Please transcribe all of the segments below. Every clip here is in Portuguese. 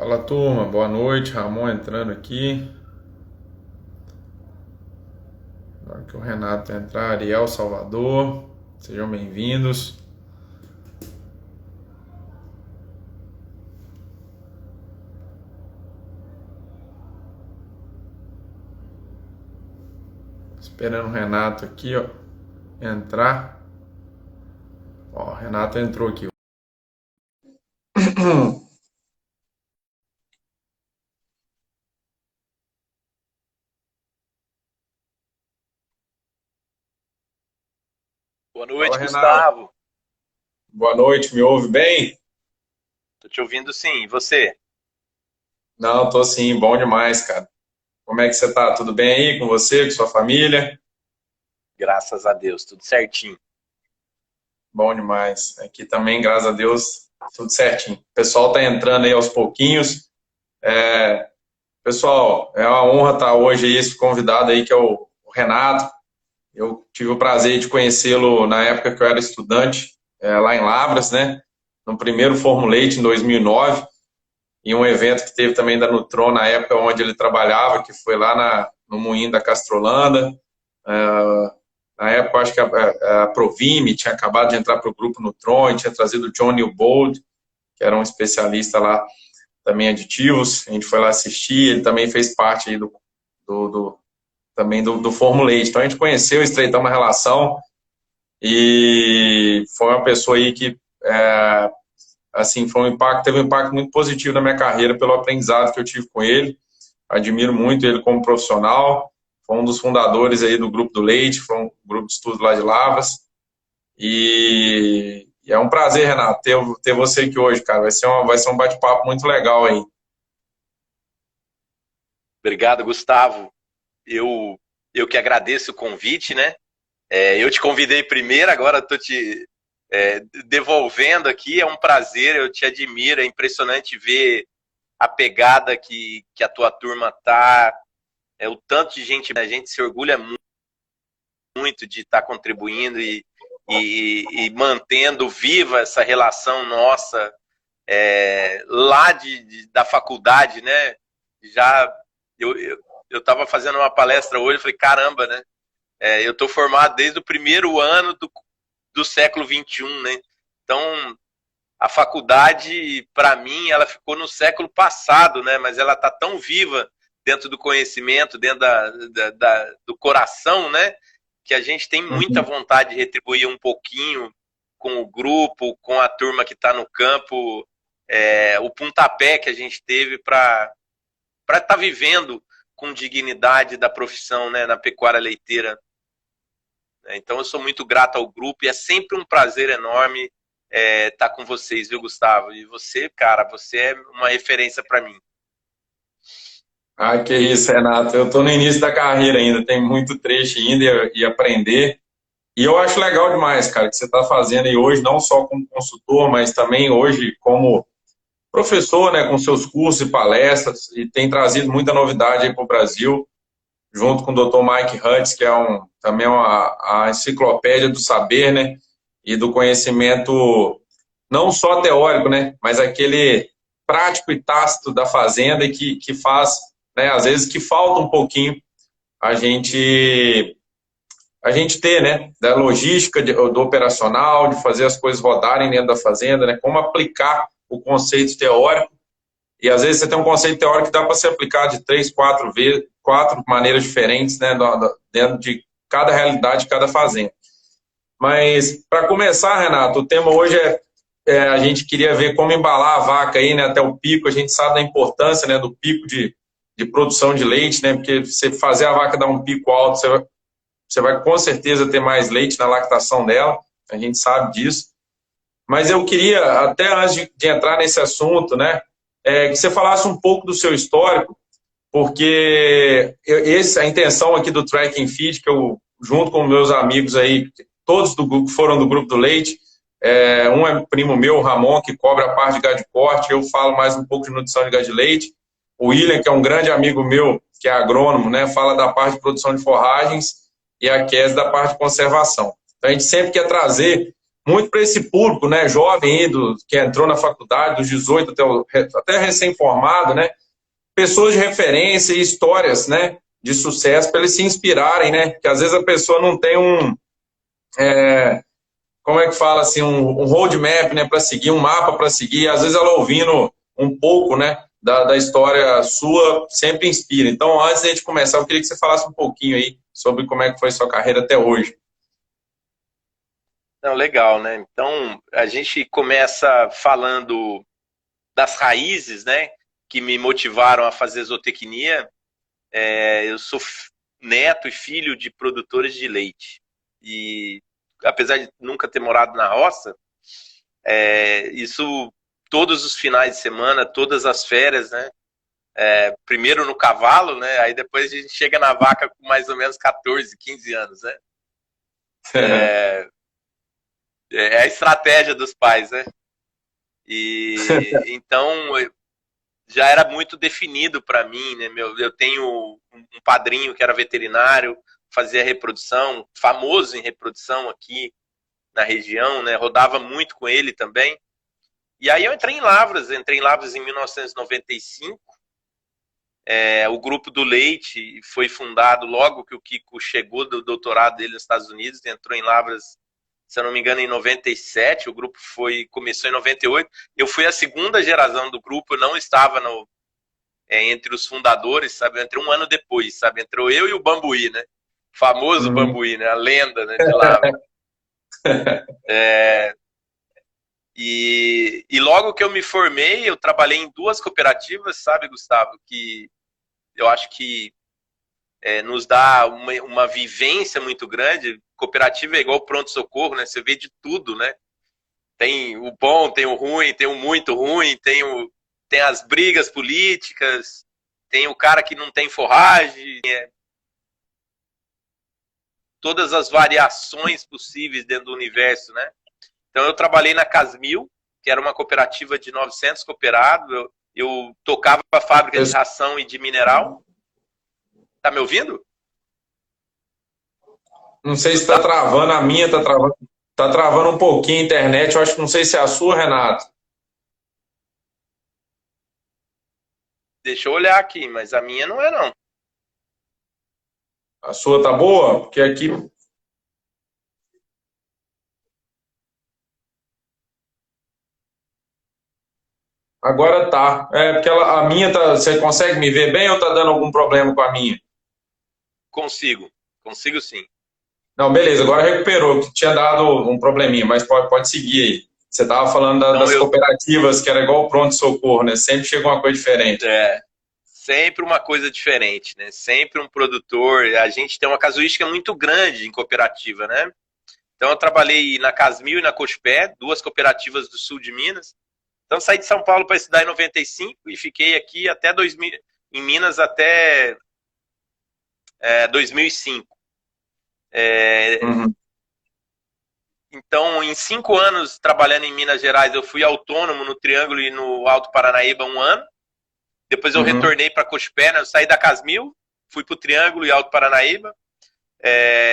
Fala turma, boa noite. Ramon entrando aqui. Na hora que o Renato entrar, Ariel Salvador, sejam bem-vindos. Esperando o Renato aqui, ó, entrar. Ó, o Renato entrou aqui. Boa Fala, noite, Renato. Gustavo. Boa noite, me ouve bem? Tô te ouvindo sim. E você? Não, tô sim, bom demais, cara. Como é que você tá? Tudo bem aí com você, com sua família? Graças a Deus, tudo certinho. Bom demais. Aqui também, graças a Deus, tudo certinho. O pessoal tá entrando aí aos pouquinhos. Pessoal, é uma honra estar hoje aí, esse convidado aí, que é o Renato. Eu tive o prazer de conhecê-lo na época que eu era estudante, lá em Lavras, né? No primeiro Formulate, em 2009, e um evento que teve também da Nutron, na época onde ele trabalhava, que foi lá no Moinho da Castrolanda. Na época, eu acho que a Provime tinha acabado de entrar para o grupo Nutron, e tinha trazido o John Newbold, que era um especialista lá também em aditivos. A gente foi lá assistir, ele também fez parte aí do, também do Formulate. Então a gente conheceu, estreitamos uma relação e foi uma pessoa aí que assim, teve um impacto muito positivo na minha carreira pelo aprendizado que eu tive com ele. Admiro muito ele como profissional. Foi um dos fundadores aí do grupo do Leite, foi um grupo de estudo lá de Lavras. E é um prazer, Renato, ter você aqui hoje, cara. Vai ser um bate-papo muito legal aí. Obrigado, Gustavo. Eu, eu que agradeço o convite, né? Eu te convidei primeiro, agora estou te devolvendo aqui. É um prazer, eu te admiro. É impressionante ver a pegada que a tua turma tá. O tanto de gente, a gente se orgulha muito de estar contribuindo e mantendo viva essa relação nossa lá da faculdade, né? Já eu estava fazendo uma palestra hoje, falei, caramba, né? Eu estou formado desde o primeiro ano do século XXI, né? Então, a faculdade, para mim, ela ficou no século passado, né? Mas ela está tão viva dentro do conhecimento, dentro do coração, né? Que a gente tem muita Uhum. vontade de retribuir um pouquinho com o grupo, com a turma que está no campo, o pontapé que a gente teve para estar vivendo com dignidade da profissão, né, na pecuária leiteira. Então eu sou muito grato ao grupo e é sempre um prazer enorme estar com vocês, viu, Gustavo? E você, cara, você é uma referência para mim. Ah, que isso, Renato. Eu estou no início da carreira ainda, tem muito trecho ainda e aprender. E eu acho legal demais, cara, que você está fazendo aí hoje, não só como consultor, mas também hoje como professor, né, com seus cursos e palestras, e tem trazido muita novidade aí para o Brasil, junto com o Dr. Mike Hutz, que é também a enciclopédia do saber, né, e do conhecimento não só teórico, né, mas aquele prático e tácito da fazenda e que faz, né, às vezes que falta um pouquinho a gente ter, né, da logística, do operacional, de fazer as coisas rodarem dentro da fazenda, né, como aplicar o conceito teórico. E às vezes você tem um conceito teórico que dá para ser aplicado de três, quatro vezes, quatro maneiras diferentes, né, dentro de cada realidade de cada fazenda. Mas para começar, Renato, o tema hoje a gente queria ver como embalar a vaca aí, né, até o pico. A gente sabe da importância, né, do pico de produção de leite, né, porque você fazer a vaca dar um pico alto, você vai com certeza ter mais leite na lactação dela, a gente sabe disso. Mas eu queria, até antes de entrar nesse assunto, né, que você falasse um pouco do seu histórico, porque a intenção aqui do Track and Feed, que eu, junto com meus amigos aí, todos do grupo, foram do grupo do leite, um é primo meu, o Ramon, que cobre a parte de gado de corte, eu falo mais um pouco de nutrição de gado de leite, o William, que é um grande amigo meu, que é agrônomo, né, fala da parte de produção de forragens, e a Kes da parte de conservação. Então, a gente sempre quer trazer muito para esse público, né, jovem aí, que entrou na faculdade, dos 18 até recém-formado, né, pessoas de referência e histórias, né, de sucesso para eles se inspirarem, né, que às vezes a pessoa não tem como é que fala assim, um roadmap, né, para seguir, um mapa para seguir, às vezes ela ouvindo um pouco, né, da história sua, sempre inspira. Então, antes de a gente começar, eu queria que você falasse um pouquinho aí sobre como é que foi sua carreira até hoje. Não, legal, né? Então, a gente começa falando das raízes, né, que me motivaram a fazer zootecnia. Eu sou neto e filho de produtores de leite. E, apesar de nunca ter morado na roça, isso todos os finais de semana, todas as férias, né? Primeiro no cavalo, né? Aí depois a gente chega na vaca com mais ou menos 14, 15 anos, né? É a estratégia dos pais, né? E então já era muito definido para mim, né? Eu tenho um padrinho que era veterinário, fazia reprodução, famoso em reprodução aqui na região, né? Rodava muito com ele também. E aí eu entrei em Lavras em 1995. O Grupo do Leite foi fundado logo que o Kiko chegou do doutorado dele nos Estados Unidos, entrou em Lavras, se eu não me engano, em 97, o grupo começou em 98. Eu fui a segunda geração do grupo, eu não estava entre os fundadores, sabe? Eu entrei um ano depois, sabe? Entrou eu e o Bambuí, né? O famoso Bambuí, né? A lenda, né, de Lavras. E logo que eu me formei, eu trabalhei em 2 cooperativas, sabe, Gustavo? Que eu acho que nos dá uma vivência muito grande. Cooperativa é igual pronto-socorro, né? Você vê de tudo, né? Tem o bom, tem o ruim, tem o muito ruim, tem as brigas políticas, tem o cara que não tem forragem, todas as variações possíveis dentro do universo, né? Então eu trabalhei na Casmil, que era uma cooperativa de 900 cooperados, eu tocava a fábrica de ração e de mineral. Tá me ouvindo? Não sei se está travando, a minha tá travando um pouquinho a internet, eu acho que não sei se é a sua, Renato. Deixa eu olhar aqui, mas a minha não é não. A sua tá boa? Porque aqui agora tá. Porque a minha tá. Você consegue me ver bem ou tá dando algum problema com a minha? Consigo sim. Não, beleza, agora recuperou, que tinha dado um probleminha, mas pode seguir aí. Você estava falando das cooperativas, que era igual o pronto-socorro, né? Sempre chega uma coisa diferente. Sempre uma coisa diferente, né? Sempre um produtor. A gente tem uma casuística muito grande em cooperativa, né? Então eu trabalhei na Casmil e na Cospé, 2 cooperativas do sul de Minas. Então saí de São Paulo para estudar em 95 e fiquei aqui até 2000, em Minas até 2005. Então, em 5 anos trabalhando em Minas Gerais, eu fui autônomo no Triângulo e no Alto Paranaíba 1 ano. Depois eu retornei para Cospé, né? Eu saí da Casmil, fui para o Triângulo e Alto Paranaíba.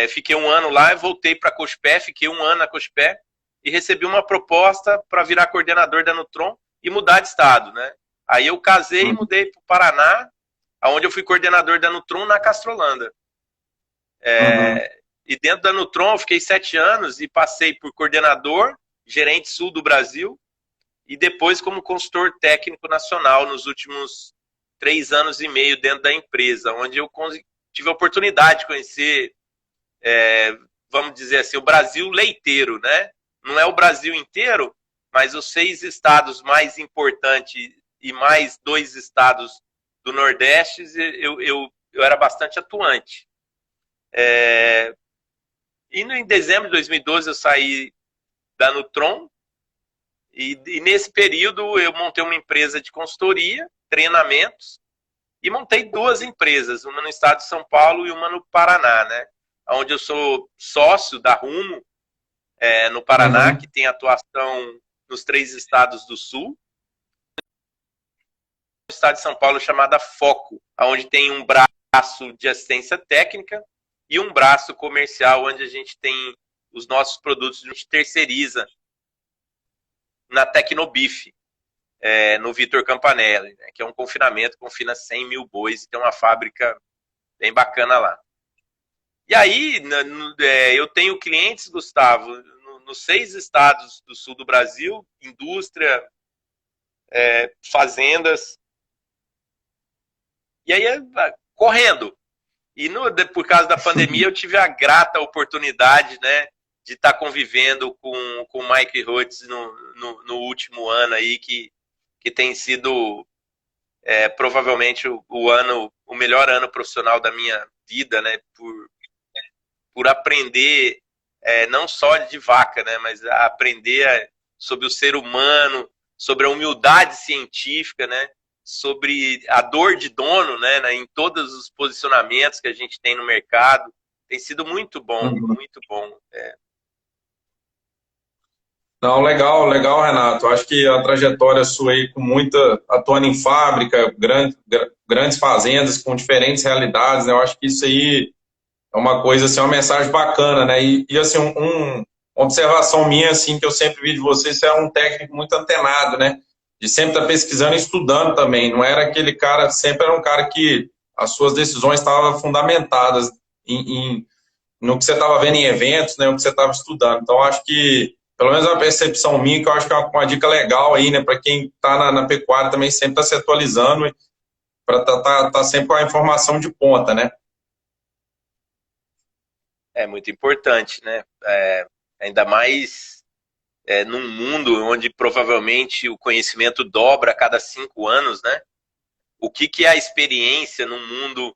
Fiquei 1 ano lá, voltei para Cospé, fiquei 1 ano na Cospé e recebi uma proposta para virar coordenador da Nutron e mudar de estado, né? Aí eu casei e mudei para o Paraná, onde eu fui coordenador da Nutron na Castrolanda. E dentro da Nutron eu fiquei 7 anos e passei por coordenador, gerente sul do Brasil e depois como consultor técnico nacional nos últimos 3 anos e meio dentro da empresa, onde eu tive a oportunidade de conhecer, vamos dizer assim, o Brasil leiteiro, né? Não é o Brasil inteiro, mas os 6 estados mais importantes e mais 2 estados do Nordeste, eu era bastante atuante. E em dezembro de 2012 eu saí da Nutron e nesse período eu montei uma empresa de consultoria, treinamentos e montei 2 empresas, uma no estado de São Paulo e uma no Paraná, né? Onde eu sou sócio da Rumo no Paraná, que tem atuação nos 3 estados do Sul. No estado de São Paulo chamada Foco, onde tem um braço de assistência técnica e um braço comercial, onde a gente tem os nossos produtos a gente terceiriza na Tecnobife, no Vitor Campanelli, né, que é um confinamento, confina 100 mil bois e tem uma fábrica bem bacana lá. E aí, eu tenho clientes, Gustavo, nos 6 estados do sul do Brasil, indústria, fazendas, e aí correndo. E por causa da pandemia eu tive a grata oportunidade, né, de estar convivendo com o Mike Hutz no último ano aí, que tem sido provavelmente o melhor ano profissional da minha vida, né, por aprender não só de vaca, né, mas aprender sobre o ser humano, sobre a humildade científica, né, sobre a dor de dono, né, em todos os posicionamentos que a gente tem no mercado. Tem sido muito bom, muito bom. Não, legal, legal, Renato. Acho que a trajetória sua aí, com muita, atuando em fábrica, grandes fazendas com diferentes realidades, né? Eu acho que isso aí é uma coisa, assim, uma mensagem bacana, né? E assim, uma observação minha, assim, que eu sempre vi de você, você é um técnico muito antenado, né? De sempre estar pesquisando e estudando também. Não era aquele cara, sempre era um cara que as suas decisões estavam fundamentadas no que você estava vendo em eventos, né? O que você estava estudando. Então, acho que, pelo menos uma percepção minha, que eu acho que é uma dica legal aí, né? Para quem está na pecuária também sempre está se atualizando, para tá sempre com a informação de ponta, né? É muito importante, né? Ainda mais num mundo onde provavelmente o conhecimento dobra a cada 5 anos, né? O que é a experiência num mundo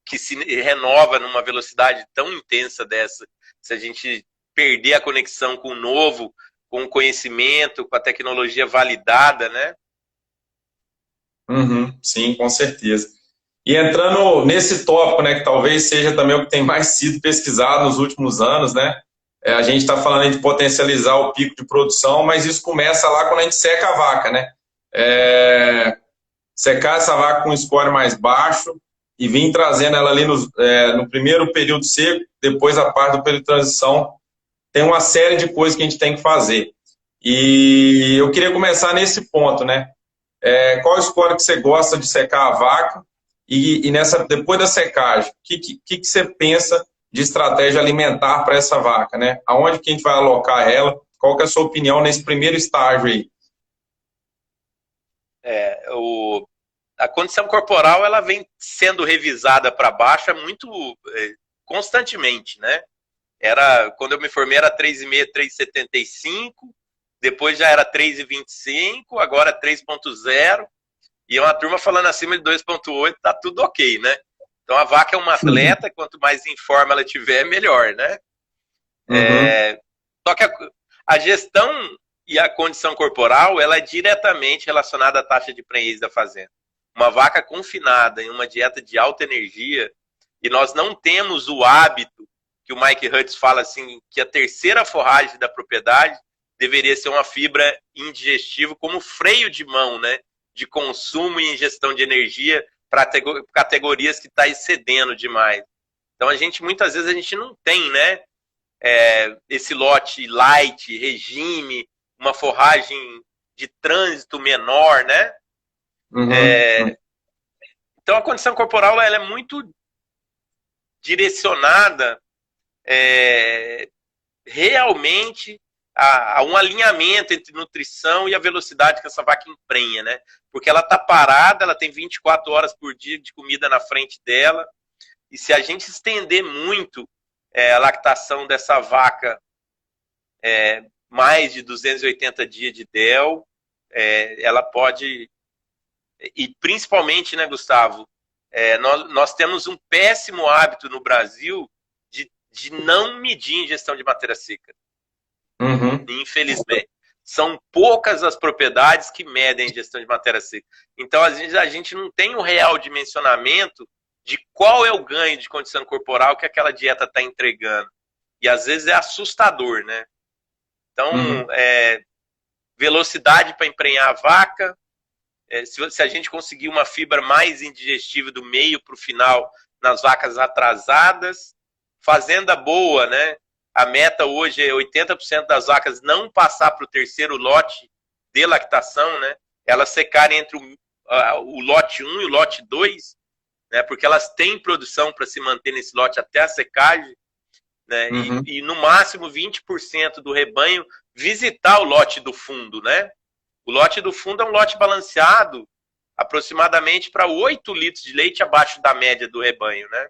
que se renova numa velocidade tão intensa dessa? Se a gente perder a conexão com o novo, com o conhecimento, com a tecnologia validada, né? Sim, com certeza. E entrando nesse tópico, né, que talvez seja também o que tem mais sido pesquisado nos últimos anos, né? A gente está falando de potencializar o pico de produção, mas isso começa lá quando a gente seca a vaca, né? Secar essa vaca com um score mais baixo e vir trazendo ela ali no primeiro período seco, depois a parte do período de transição. Tem uma série de coisas que a gente tem que fazer. E eu queria começar nesse ponto, né? Qual score que você gosta de secar a vaca? E depois da secagem, o que você pensa de estratégia alimentar para essa vaca, né? Aonde que a gente vai alocar ela? Qual que é a sua opinião nesse primeiro estágio aí? A condição corporal ela vem sendo revisada para baixo muito constantemente, né? Quando eu me formei era 3,5, 3,75, depois já era 3,25, agora 3,0, e uma turma falando acima de 2,8, tá tudo ok, né? Então a vaca é uma atleta, quanto mais em forma ela tiver, melhor, né? Só que a gestão e a condição corporal, ela é diretamente relacionada à taxa de prenhez da fazenda. Uma vaca confinada em uma dieta de alta energia, e nós não temos o hábito, que o Mike Hutz fala assim, que a terceira forragem da propriedade deveria ser uma fibra indigestível como freio de mão, né? De consumo e ingestão de energia para categorias que está excedendo demais. Então, muitas vezes a gente não tem, né? Esse lote light, regime, uma forragem de trânsito menor, né? Então, a condição corporal ela é muito direcionada realmente a um alinhamento entre nutrição e a velocidade que essa vaca emprenha, né? Porque ela está parada, ela tem 24 horas por dia de comida na frente dela, e se a gente estender muito a lactação dessa vaca mais de 280 dias de DEL, ela pode... E principalmente, né, Gustavo, nós temos um péssimo hábito no Brasil de não medir ingestão de matéria seca. Infelizmente. São poucas as propriedades que medem a ingestão de matéria seca. Então, às vezes, a gente não tem o real dimensionamento de qual é o ganho de condição corporal que aquela dieta está entregando. E, às vezes, é assustador, né? Então, velocidade para emprenhar a vaca. Se a gente conseguir uma fibra mais indigestível do meio para o final nas vacas atrasadas. Fazenda boa, né? A meta hoje é 80% das vacas não passar para o terceiro lote de lactação, né? Elas secarem entre o lote 1 e o lote 2, né? Porque elas têm produção para se manter nesse lote até a secagem, né? Uhum. E no máximo 20% do rebanho visitar o lote do fundo, né? O lote do fundo é um lote balanceado aproximadamente para 8 litros de leite abaixo da média do rebanho, né?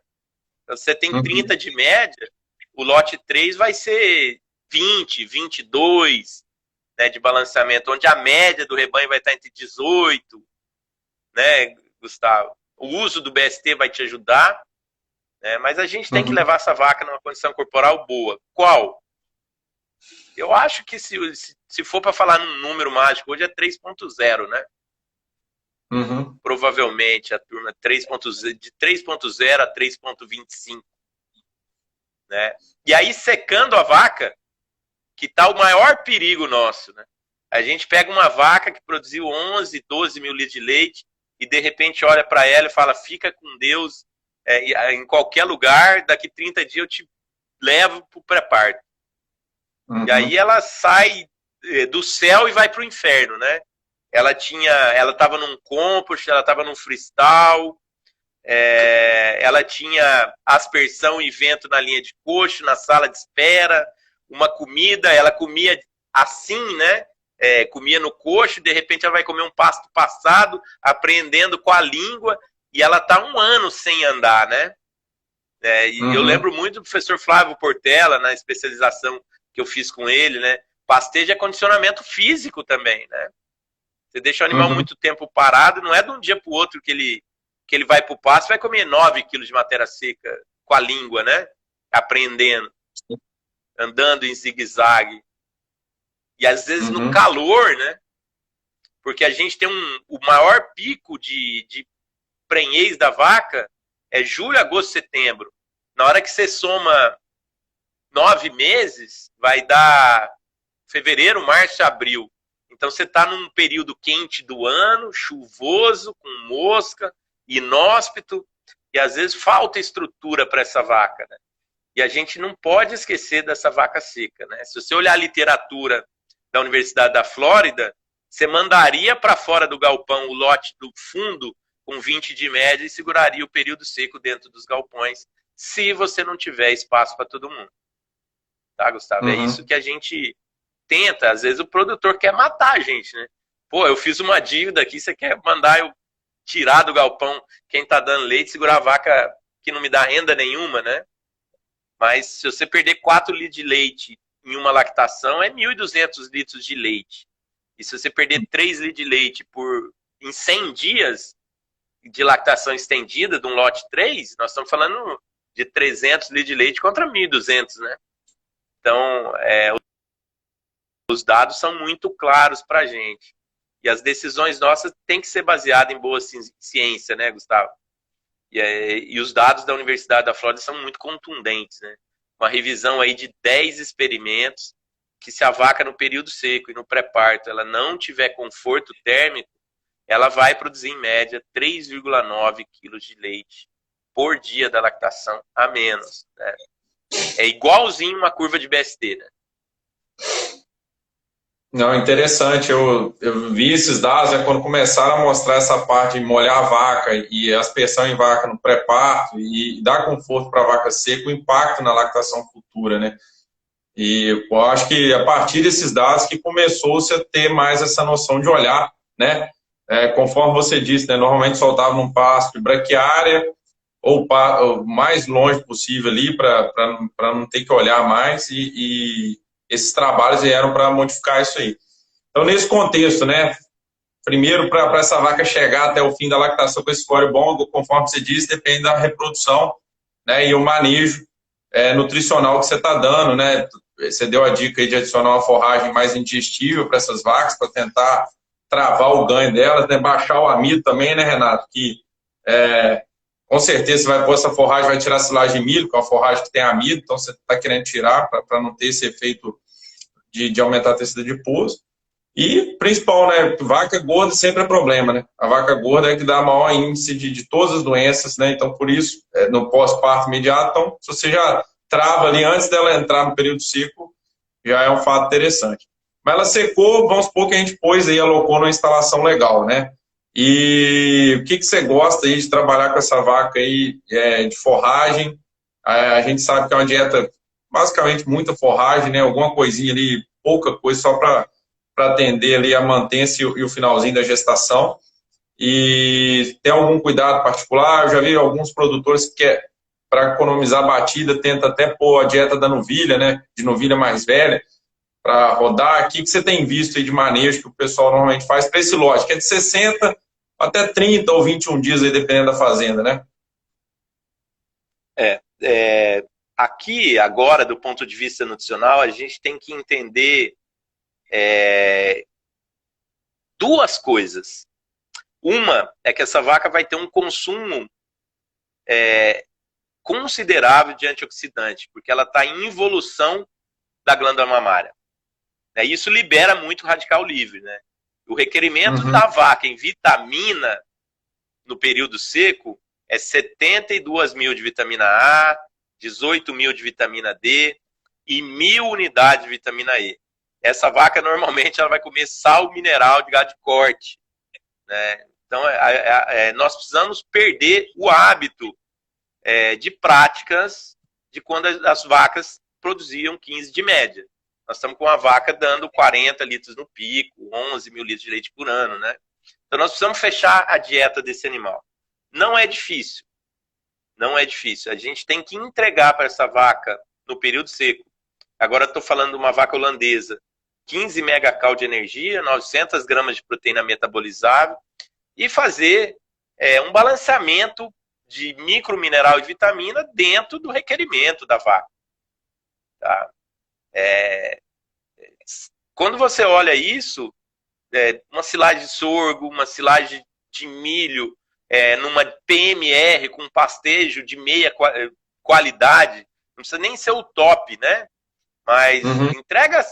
Então, você tem 30 de média, o lote 3 vai ser 20, 22, né, de balanceamento, onde a média do rebanho vai estar entre 18, né, Gustavo? O uso do BST vai te ajudar, né, mas a gente tem que levar essa vaca numa condição corporal boa. Qual? Eu acho que se for para falar num número mágico, hoje é 3.0, né? Uhum. Provavelmente a turma de 3.0 a 3.25, né? E aí secando a vaca, que tá o maior perigo nosso, né? A gente pega uma vaca que produziu 11, 12 mil litros de leite e de repente olha para ela e fala, fica com Deus, em qualquer lugar, daqui 30 dias eu te levo pro pré-parto. Uhum. E aí ela sai do céu e vai pro inferno, né? Ela estava num compost, ela estava num freestyle, ela tinha aspersão e vento na linha de coxo, na sala de espera, uma comida, ela comia assim, né? Comia no coxo, de repente ela vai comer um pasto passado, aprendendo com a língua, e ela tá 1 ano sem andar, né? E eu lembro muito do professor Flávio Portela, na especialização que eu fiz com ele, né? Pastejo é condicionamento físico também, né? Você deixa o animal muito tempo parado, não é de um dia para o outro que ele vai para o pasto, vai comer 9 quilos de matéria seca com a língua, né? Aprendendo, andando em zigue-zague. E às vezes no calor, né? Porque a gente tem o maior pico de prenhez da vaca é julho, agosto, setembro. Na hora que você soma 9 meses, vai dar fevereiro, março e abril. Então você está num período quente do ano, chuvoso, com mosca, inóspito, e às vezes falta estrutura para essa vaca, né? E a gente não pode esquecer dessa vaca seca, né? Se você olhar a literatura da Universidade da Flórida, você mandaria para fora do galpão o lote do fundo com 20 de média e seguraria o período seco dentro dos galpões, se você não tiver espaço para todo mundo. Tá, Gustavo? É isso que a gente tenta. Às vezes o produtor quer matar a gente, né? Pô, eu fiz uma dívida aqui, você quer mandar eu tirar do galpão quem tá dando leite, segurar a vaca que não me dá renda nenhuma, né? Mas se você perder 4 litros de leite em uma lactação, é 1.200 litros de leite. E se você perder 3 litros de leite em 100 dias de lactação estendida, de um lote 3, nós estamos falando de 300 litros de leite contra 1.200, né? Então, os dados são muito claros para a gente. E as decisões nossas têm que ser baseadas em boa ciência, né, Gustavo? E os dados da Universidade da Flórida são muito contundentes, né? Uma revisão aí de 10 experimentos, que se a vaca no período seco e no pré-parto ela não tiver conforto térmico, ela vai produzir em média 3,9 quilos de leite por dia da lactação a menos, né? É igualzinho uma curva de BST, né? Não, interessante. Eu vi esses dados, né, quando começaram a mostrar essa parte de molhar a vaca e aspersão em vaca no pré-parto e dar conforto para a vaca seca, o impacto na lactação futura, né? E eu acho que a partir desses dados que começou-se a ter mais essa noção de olhar, né? Conforme você disse, né, normalmente soltava num pasto de braquiária ou o mais longe possível ali para não ter que olhar mais e esses trabalhos vieram para modificar isso aí. Então, nesse contexto, né, primeiro, para essa vaca chegar até o fim da lactação com esse score bom, conforme você disse, depende da reprodução, né, e o manejo nutricional que você está dando, né? Você deu a dica aí de adicionar uma forragem mais indigestível para essas vacas, para tentar travar o ganho delas, né, baixar o amido também, né, Renato? Que com certeza você vai pôr essa forragem, vai tirar a silagem de milho, que é uma forragem que tem amido, então você está querendo tirar para não ter esse efeito de aumentar a tecido de pouso. E, principal, né, vaca gorda sempre é problema, né? A vaca gorda é que dá maior índice de todas as doenças, né? Então, por isso, no pós-parto imediato, então, se você já trava ali antes dela entrar no período seco, já é um fato interessante. Mas ela secou, vamos supor que a gente pôs aí, alocou numa instalação legal, né? E o que você gosta aí de trabalhar com essa vaca aí de forragem? A gente sabe que é uma dieta basicamente muita forragem, né? Alguma coisinha ali, pouca coisa, só para atender ali a mantência e o finalzinho da gestação. E tem algum cuidado particular? Eu já vi alguns produtores que, para economizar batida, tenta até pôr a dieta da novilha, né? De novilha mais velha, para rodar. O que você tem visto aí de manejo que o pessoal normalmente faz para esse lote, que é de 60 até 30 ou 21 dias, aí, dependendo da fazenda, né? Aqui, agora, do ponto de vista nutricional, a gente tem que entender duas coisas. Uma é que essa vaca vai ter um consumo considerável de antioxidante, porque ela está em involução da glândula mamária. Isso libera muito radical livre, né? O requerimento da vaca em vitamina no período seco é 72 mil de vitamina A, 18 mil de vitamina D e 1.000 unidades de vitamina E. Essa vaca, normalmente, ela vai comer sal mineral de gado de corte, né? Então, nós precisamos perder o hábito de práticas de quando as vacas produziam 15 de média. Nós estamos com a vaca dando 40 litros no pico, 11 mil litros de leite por ano, né? Então, nós precisamos fechar a dieta desse animal. Não é difícil. Não é difícil. A gente tem que entregar para essa vaca no período seco. Agora, estou falando de uma vaca holandesa, 15 megacal de energia, 900 gramas de proteína metabolizável e fazer um balanceamento de micromineral e vitamina dentro do requerimento da vaca. Tá? Quando você olha isso, uma silagem de sorgo, uma silagem de milho, numa PMR com pastejo de meia qualidade, não precisa nem ser o top, né? Mas entrega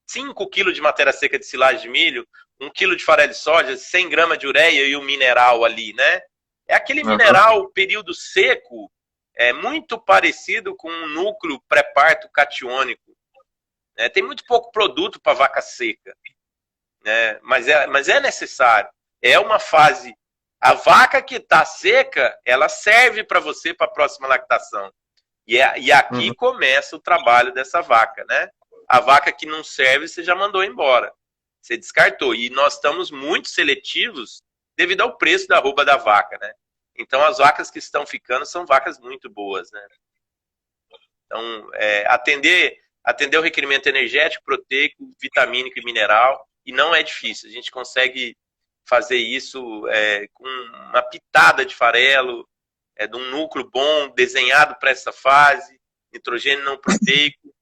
5 kg de matéria seca de silagem de milho, 1 kg de farelo de soja, 100 gramas de ureia e um mineral ali, né? É aquele mineral período seco, muito parecido com um núcleo pré-parto catiônico. Tem muito pouco produto para vaca seca, né? Mas é necessário. É uma fase. A vaca que está seca, ela serve para você para a próxima lactação. E aqui começa o trabalho dessa vaca, né? A vaca que não serve, você já mandou embora. Você descartou. E nós estamos muito seletivos devido ao preço da arroba da vaca, né? Então, as vacas que estão ficando são vacas muito boas, né? Então, atender o requerimento energético, proteico, vitamínico e mineral, e não é difícil. A gente consegue fazer isso com uma pitada de farelo, de um núcleo bom, desenhado para essa fase, nitrogênio não proteico,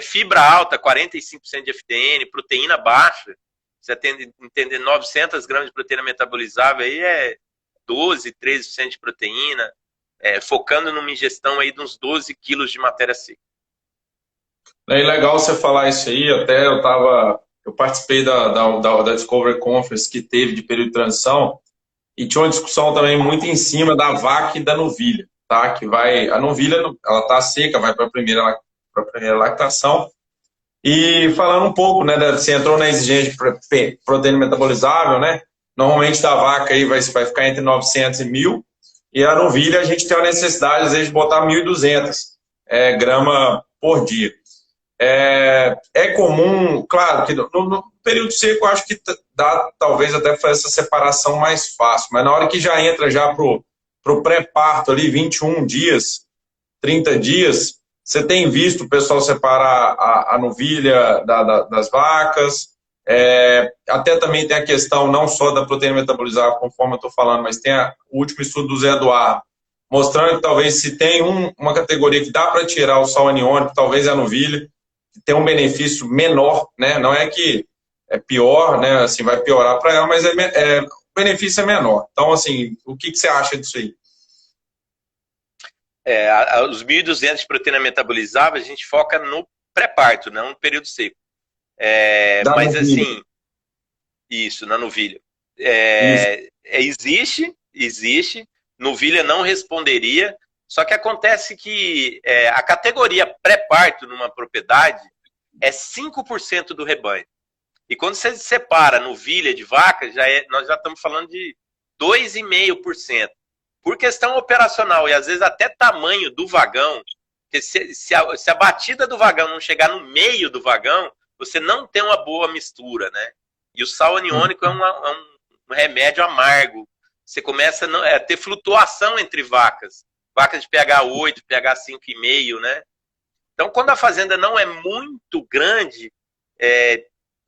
fibra alta, 45% de FDN, proteína baixa, você entender 900 gramas de proteína metabolizável, aí é 12, 13% de proteína, focando numa ingestão aí de uns 12 quilos de matéria seca. É legal você falar isso aí, até eu participei da Discovery Conference que teve de período de transição, e tinha uma discussão também muito em cima da vaca e da novilha, tá? A novilha, ela tá seca, vai para a primeira lactação. E falando um pouco, né, você entrou na exigência de proteína metabolizável, né? Normalmente da vaca aí vai ficar entre 900 e 1.000, e a novilha a gente tem a necessidade, às vezes, de botar 1.200 gramas por dia. É comum, claro, que no período seco eu acho que dá talvez até fazer essa separação mais fácil, mas na hora que já entra já pro pré-parto ali, 21 dias, 30 dias, você tem visto o pessoal separar a novilha das vacas, até também tem a questão não só da proteína metabolizável, conforme eu estou falando, mas tem o último estudo do Zé Eduardo, mostrando que talvez se tem uma categoria que dá para tirar o sal aniônico, talvez é a novilha, que tem um benefício menor, né? Não é que é pior, né? Assim, vai piorar para ela, mas o benefício é menor. Então, assim, o que você acha disso aí? Os 1.200 de proteína metabolizável, a gente foca no pré-parto, não no período seco. Mas, novilha. Assim, isso, na novilha. Existe, novilha não responderia, Só que acontece que a categoria pré-parto numa propriedade é 5% do rebanho. E quando você separa novilha de vaca, nós já estamos falando de 2,5%. Por questão operacional e às vezes até tamanho do vagão, porque se a batida do vagão não chegar no meio do vagão, você não tem uma boa mistura, né? E o sal aniônico é um remédio amargo. Você começa a ter flutuação entre vacas. Vacas de pH 8, pH 5,5, né? Então, quando a fazenda não é muito grande,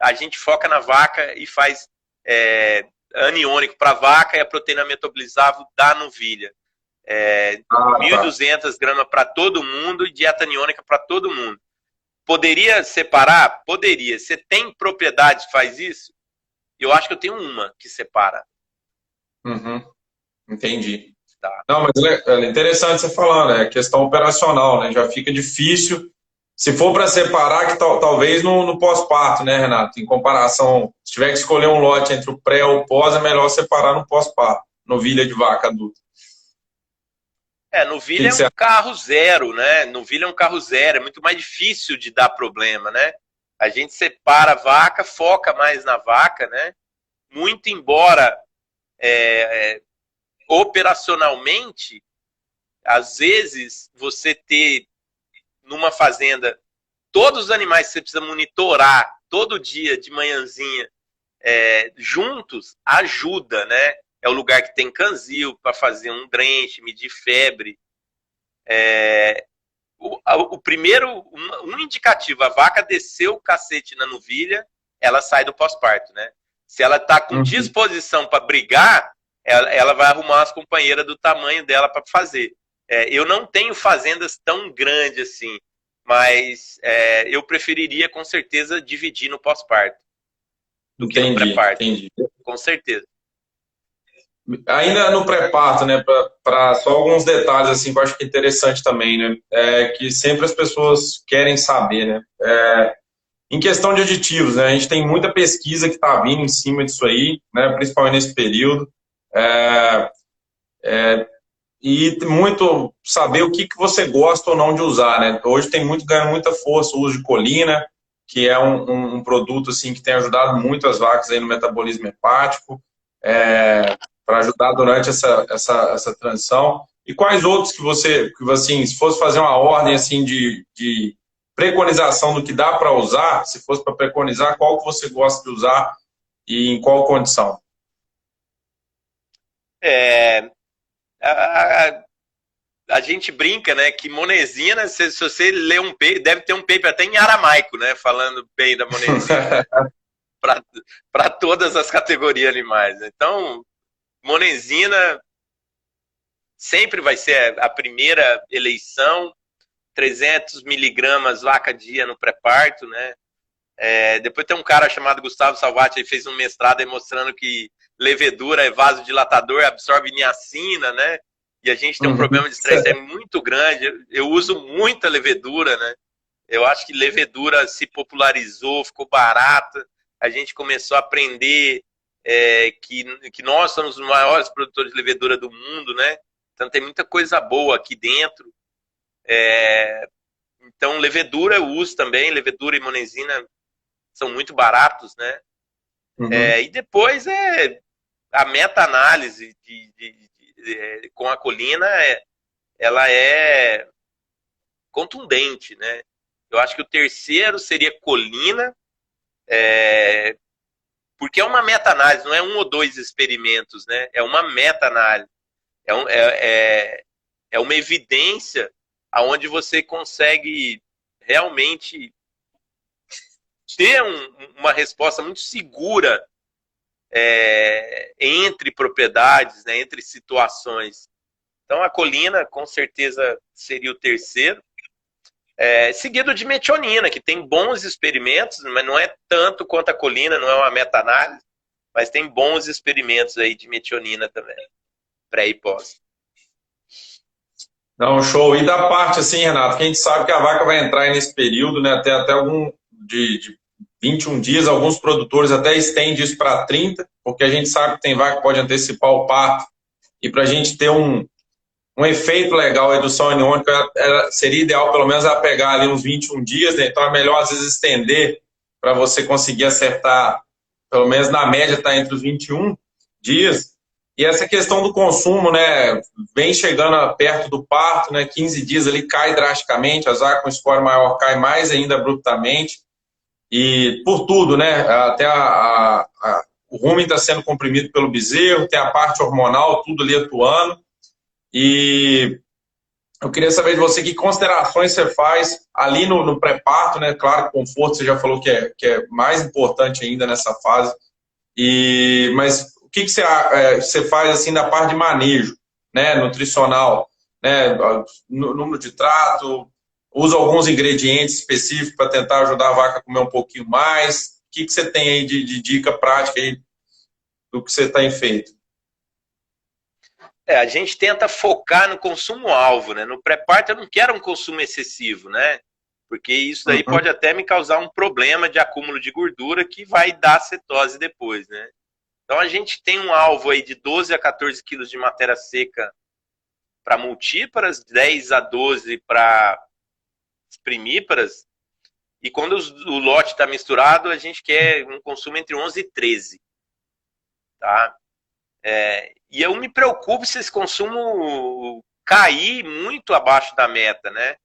a gente foca na vaca e faz aniônico para a vaca e a proteína metabolizável da novilha. 1.200 gramas para todo mundo e dieta aniônica para todo mundo. Poderia separar? Poderia. Você tem propriedade que faz isso? Eu acho que eu tenho uma que separa. Uhum. Entendi. Tá. Não, mas é interessante você falar, né? Questão operacional, né? Já fica difícil. Se for para separar, que talvez no pós-parto, né, Renato? Em comparação, se tiver que escolher um lote entre o pré e o pós, é melhor separar no pós-parto, novilha de vaca adulta. Novilha é um carro zero, né? Novilha é um carro zero, é muito mais difícil de dar problema, né? A gente separa a vaca, foca mais na vaca, né? Muito embora operacionalmente, às vezes você ter numa fazenda todos os animais que você precisa monitorar todo dia de manhãzinha juntos ajuda, né? É o lugar que tem canzil para fazer um drenche, medir febre. O primeiro, um indicativo, a vaca desceu o cacete na novilha, ela sai do pós-parto, né? Se ela está com disposição para brigar, ela vai arrumar as companheiras do tamanho dela para fazer. Eu não tenho fazendas tão grandes assim, mas eu preferiria com certeza dividir no pós-parto do que no pré-parto. Com certeza. Ainda no pré-parto, né, para só alguns detalhes assim que eu acho que é interessante também, né, que sempre as pessoas querem saber, né, em questão de aditivos, né, a gente tem muita pesquisa que está vindo em cima disso aí, né, principalmente nesse período, e muito saber o que você gosta ou não de usar, né, hoje tem ganhando muita força o uso de colina, que é um produto assim que tem ajudado muito as vacas aí no metabolismo hepático, para ajudar durante essa transição. E quais outros que você, assim, se fosse fazer uma ordem assim de preconização do que dá para usar, se fosse para preconizar, qual que você gosta de usar e em qual condição? A gente brinca, né, que monesina, se você ler um paper, deve ter um paper até em aramaico, né, falando bem da monesina, para todas as categorias animais. Então, monesina sempre vai ser a primeira eleição, 300 miligramas vaca dia no pré-parto, né? Depois tem um cara chamado Gustavo Salvati, ele fez um mestrado aí mostrando que levedura é vasodilatador, absorve niacina, né? E a gente tem um problema de estresse muito grande. Eu uso muita levedura, né? Eu acho que levedura se popularizou, ficou barata. A gente começou a aprender que nós somos os maiores produtores de levedura do mundo, né? Então tem muita coisa boa aqui dentro. Então levedura eu uso também, levedura e monesina são muito baratos, né? E depois a meta-análise com a colina, ela é contundente, né? Eu acho que o terceiro seria colina, porque é uma meta-análise, não é um ou dois experimentos, né? É uma meta-análise. É uma evidência onde você consegue realmente ter uma resposta muito segura entre propriedades, né? Entre situações. Então, a colina, com certeza, seria o terceiro. Seguido de metionina, que tem bons experimentos, mas não é tanto quanto a colina, não é uma meta-análise, mas tem bons experimentos aí de metionina também, pré e pós. Não, show. E da parte assim, Renato, que a gente sabe que a vaca vai entrar aí nesse período, né, até algum de 21 dias, alguns produtores até estendem isso para 30, porque a gente sabe que tem vaca que pode antecipar o parto, e para a gente ter um efeito legal a redução aniônica seria ideal, pelo menos, a pegar ali uns 21 dias, né? Então é melhor, às vezes, estender para você conseguir acertar, pelo menos na média, está entre os 21 dias. E essa questão do consumo, né? Vem chegando perto do parto, né? 15 dias ali cai drasticamente, as vacas com score maior cai mais ainda abruptamente. E por tudo, né? Até o rumen está sendo comprimido pelo bezerro, tem a parte hormonal, tudo ali atuando. E eu queria saber de você que considerações você faz ali no pré-parto, né? Claro, conforto você já falou que é mais importante ainda nessa fase. Mas o que você faz assim na parte de manejo, né? Nutricional, né? Número de trato, usa alguns ingredientes específicos para tentar ajudar a vaca a comer um pouquinho mais. O que você tem aí de dica prática aí do que você tem feito? A gente tenta focar no consumo-alvo, né? No pré-parto eu não quero um consumo excessivo, né? Porque isso daí pode até me causar um problema de acúmulo de gordura que vai dar cetose depois, né? Então a gente tem um alvo aí de 12 a 14 quilos de matéria seca para multíparas, 10 a 12 para primíparas, e quando o lote está misturado, a gente quer um consumo entre 11 e 13, tá? E eu me preocupo se esse consumo cair muito abaixo da meta, né?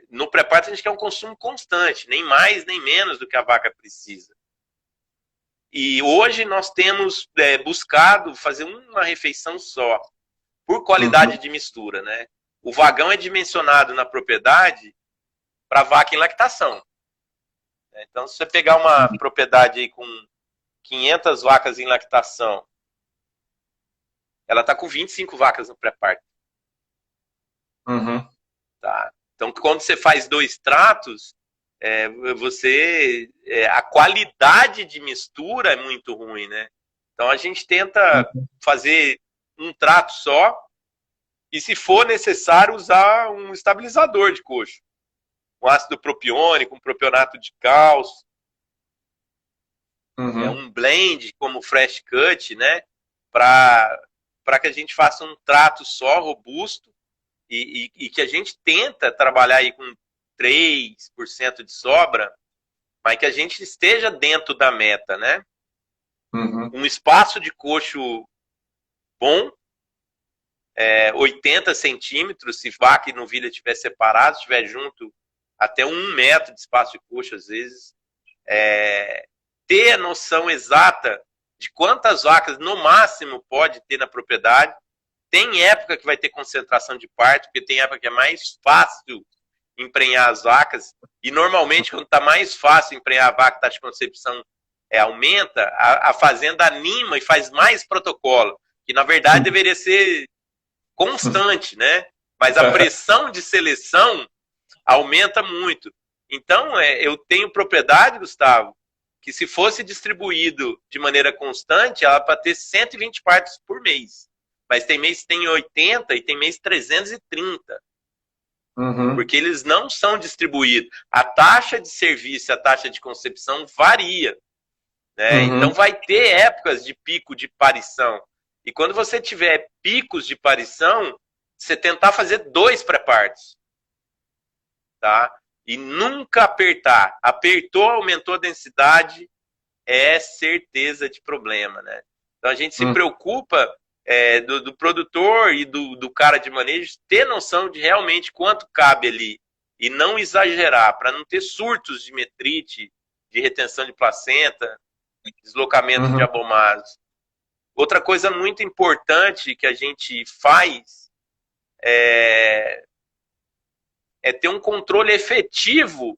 No pré-parto a gente quer um consumo constante, nem mais nem menos do que a vaca precisa. E hoje nós temos buscado fazer uma refeição só, por qualidade de mistura, né? O vagão é dimensionado na propriedade para vaca em lactação. Então, se você pegar uma propriedade aí com 500 vacas em lactação, ela está com 25 vacas no pré-parto. Tá? Então, quando você faz 2 tratos, a qualidade de mistura é muito ruim, né? Então, a gente tenta fazer um trato só e, se for necessário, usar um estabilizador de coxo. Um ácido propiônico, um propionato de cálcio, um blend como Fresh Cut, né? Para que a gente faça um trato só, robusto, e que a gente tenta trabalhar aí com 3% de sobra, mas que a gente esteja dentro da meta, né? Um espaço de coxo bom, 80 centímetros, se vaca e novilha estiver separado, estiver junto, até 1 metro de espaço de coxo, às vezes. Ter a noção exata de quantas vacas, no máximo, pode ter na propriedade. Tem época que vai ter concentração de parto, porque tem época que é mais fácil emprenhar as vacas, e normalmente quando está mais fácil emprenhar a vaca, a taxa de concepção aumenta, a fazenda anima e faz mais protocolo, que na verdade deveria ser constante, né? Mas a pressão de seleção aumenta muito. Então, eu tenho propriedade, Gustavo, que se fosse distribuído de maneira constante, ela para ter 120 partos por mês. Mas tem mês que tem 80 e tem mês 330. Porque eles não são distribuídos. A taxa de serviço, a taxa de concepção varia. Né? Então vai ter épocas de pico de parição. E quando você tiver picos de parição, você tentar fazer 2 pré-partos. Tá? E nunca apertar. Apertou, aumentou a densidade, é certeza de problema. Né? Então a gente se preocupa do produtor e do cara de manejo ter noção de realmente quanto cabe ali e não exagerar, para não ter surtos de metrite, de retenção de placenta, deslocamento de abomados. Outra coisa muito importante que a gente faz é ter um controle efetivo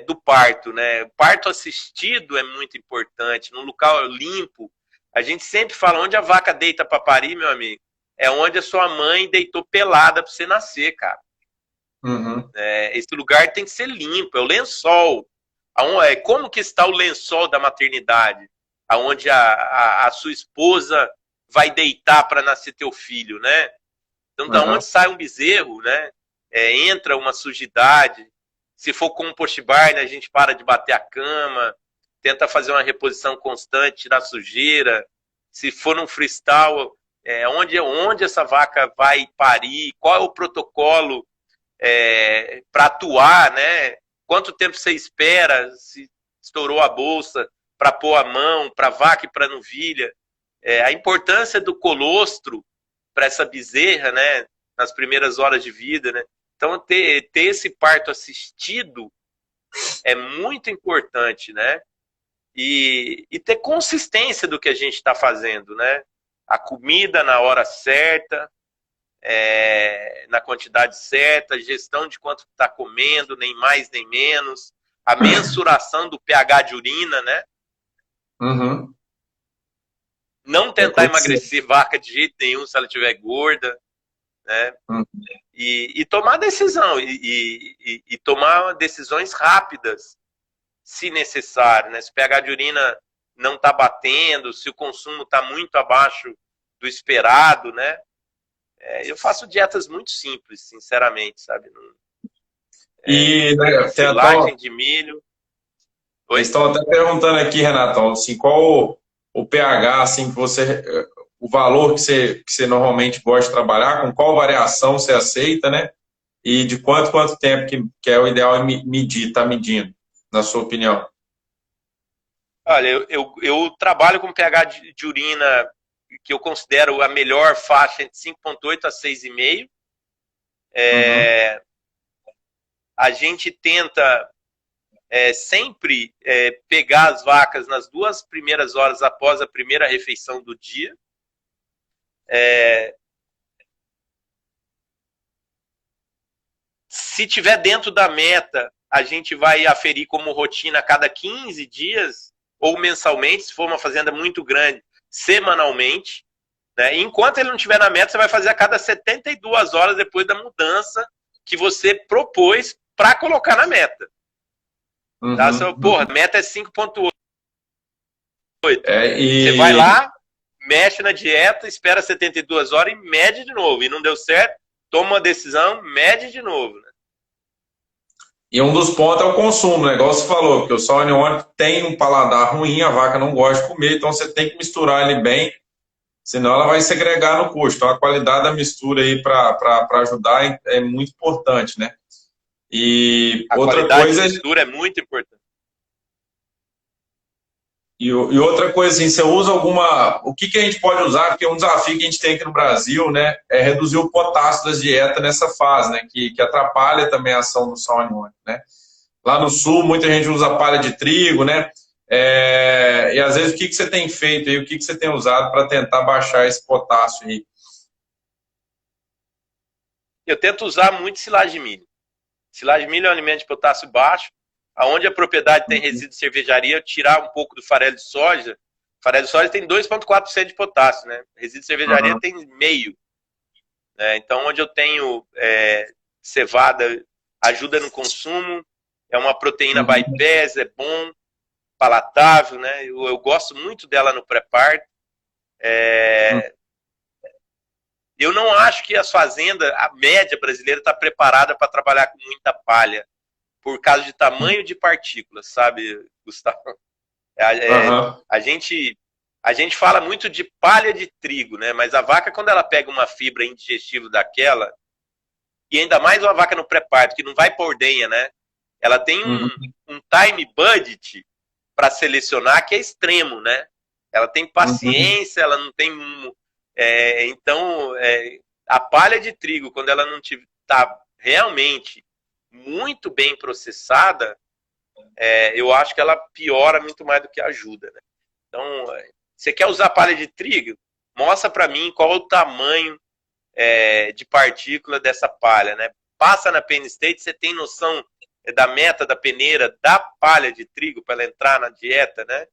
do parto, né? O parto assistido é muito importante, num local limpo. A gente sempre fala, onde a vaca deita para parir, meu amigo, é onde a sua mãe deitou pelada para você nascer, cara. Esse lugar tem que ser limpo, é o lençol. Como que está o lençol da maternidade? Onde a sua esposa vai deitar para nascer teu filho, né? Então, da onde sai um bezerro, né? Entra uma sujidade. Se for com um post bar, né, a gente para de bater a cama, tenta fazer uma reposição constante, tirar sujeira. Se for num freestyle, onde essa vaca vai parir, qual é o protocolo para atuar, né? Quanto tempo você espera, se estourou a bolsa, para pôr a mão, para vaca e para novilha. A importância do colostro para essa bezerra, né? Nas primeiras horas de vida, né? Então, ter esse parto assistido é muito importante, né? E ter consistência do que a gente está fazendo, né? A comida na hora certa, na quantidade certa, gestão de quanto está comendo, nem mais nem menos, a mensuração do pH de urina, né? Uhum. Não tentar emagrecer vaca de jeito nenhum se ela estiver gorda, né? Uhum. E tomar decisão, e tomar decisões rápidas, se necessário, né? Se o pH de urina não está batendo, se o consumo está muito abaixo do esperado, né? Eu faço dietas muito simples, sinceramente, sabe? E né, Silagem de milho. eles estão até perguntando aqui, Renatão, assim, qual o pH, assim, que você, o valor que você normalmente gosta de trabalhar, com qual variação você aceita, né? E de quanto tempo que é o ideal medir, tá medindo, na sua opinião? Olha, eu trabalho com pH de urina que eu considero a melhor faixa entre 5,8 a 6,5. Uhum. A gente tenta sempre pegar as vacas nas 2 primeiras horas após a primeira refeição do dia. Se tiver dentro da meta, a gente vai aferir como rotina a cada 15 dias ou mensalmente, se for uma fazenda muito grande, semanalmente. Né? Enquanto ele não estiver na meta, você vai fazer a cada 72 horas depois da mudança que você propôs para colocar na meta. Uhum. Tá? Porra, a meta é 5,8. E... Você vai lá, mexe na dieta, espera 72 horas e mede de novo. E não deu certo, toma uma decisão, mede de novo. Né? E um dos pontos é o consumo, né? Igual você falou, porque o Sauvignon onion tem um paladar ruim, a vaca não gosta de comer, então você tem que misturar ele bem, senão ela vai segregar no custo. Então a qualidade da mistura aí para ajudar é muito importante, né? E a outra qualidade coisa de mistura é muito importante. E outra coisa, assim, você usa alguma. O que a gente pode usar? Porque um desafio que a gente tem aqui no Brasil, né, é reduzir o potássio das dietas nessa fase, né, que atrapalha também a ação do Sauvignon, né? Lá no sul, muita gente usa palha de trigo, né? E às vezes o que você tem feito aí, o que você tem usado para tentar baixar esse potássio aí? Eu tento usar muito silagem de milho. Silagem de milho é um alimento de potássio baixo, aonde a propriedade tem resíduo de cervejaria, tirar um pouco do farelo de soja. Farelo de soja tem 2,4% de potássio, né? Resíduo de cervejaria tem meio. Né? Então, onde eu tenho cevada, ajuda no consumo, é uma proteína bypass, é bom, palatável, né? Eu gosto muito dela no pré-parto. Eu não acho que as fazendas, a média brasileira, está preparada para trabalhar com muita palha, por causa de tamanho de partículas, sabe, Gustavo? A gente fala muito de palha de trigo, né? Mas a vaca, quando ela pega uma fibra indigestível daquela, e ainda mais uma vaca no pré-parto, que não vai por ordenha, né? Ela tem um time budget para selecionar que é extremo, né? Ela tem paciência, ela não tem... então, a palha de trigo, quando ela não está realmente muito bem processada, eu acho que ela piora muito mais do que ajuda. Né? Então, você quer usar palha de trigo? Mostra para mim qual é o tamanho de partícula dessa palha. Né? Passa na Penn State, você tem noção da meta da peneira da palha de trigo para ela entrar na dieta. Né?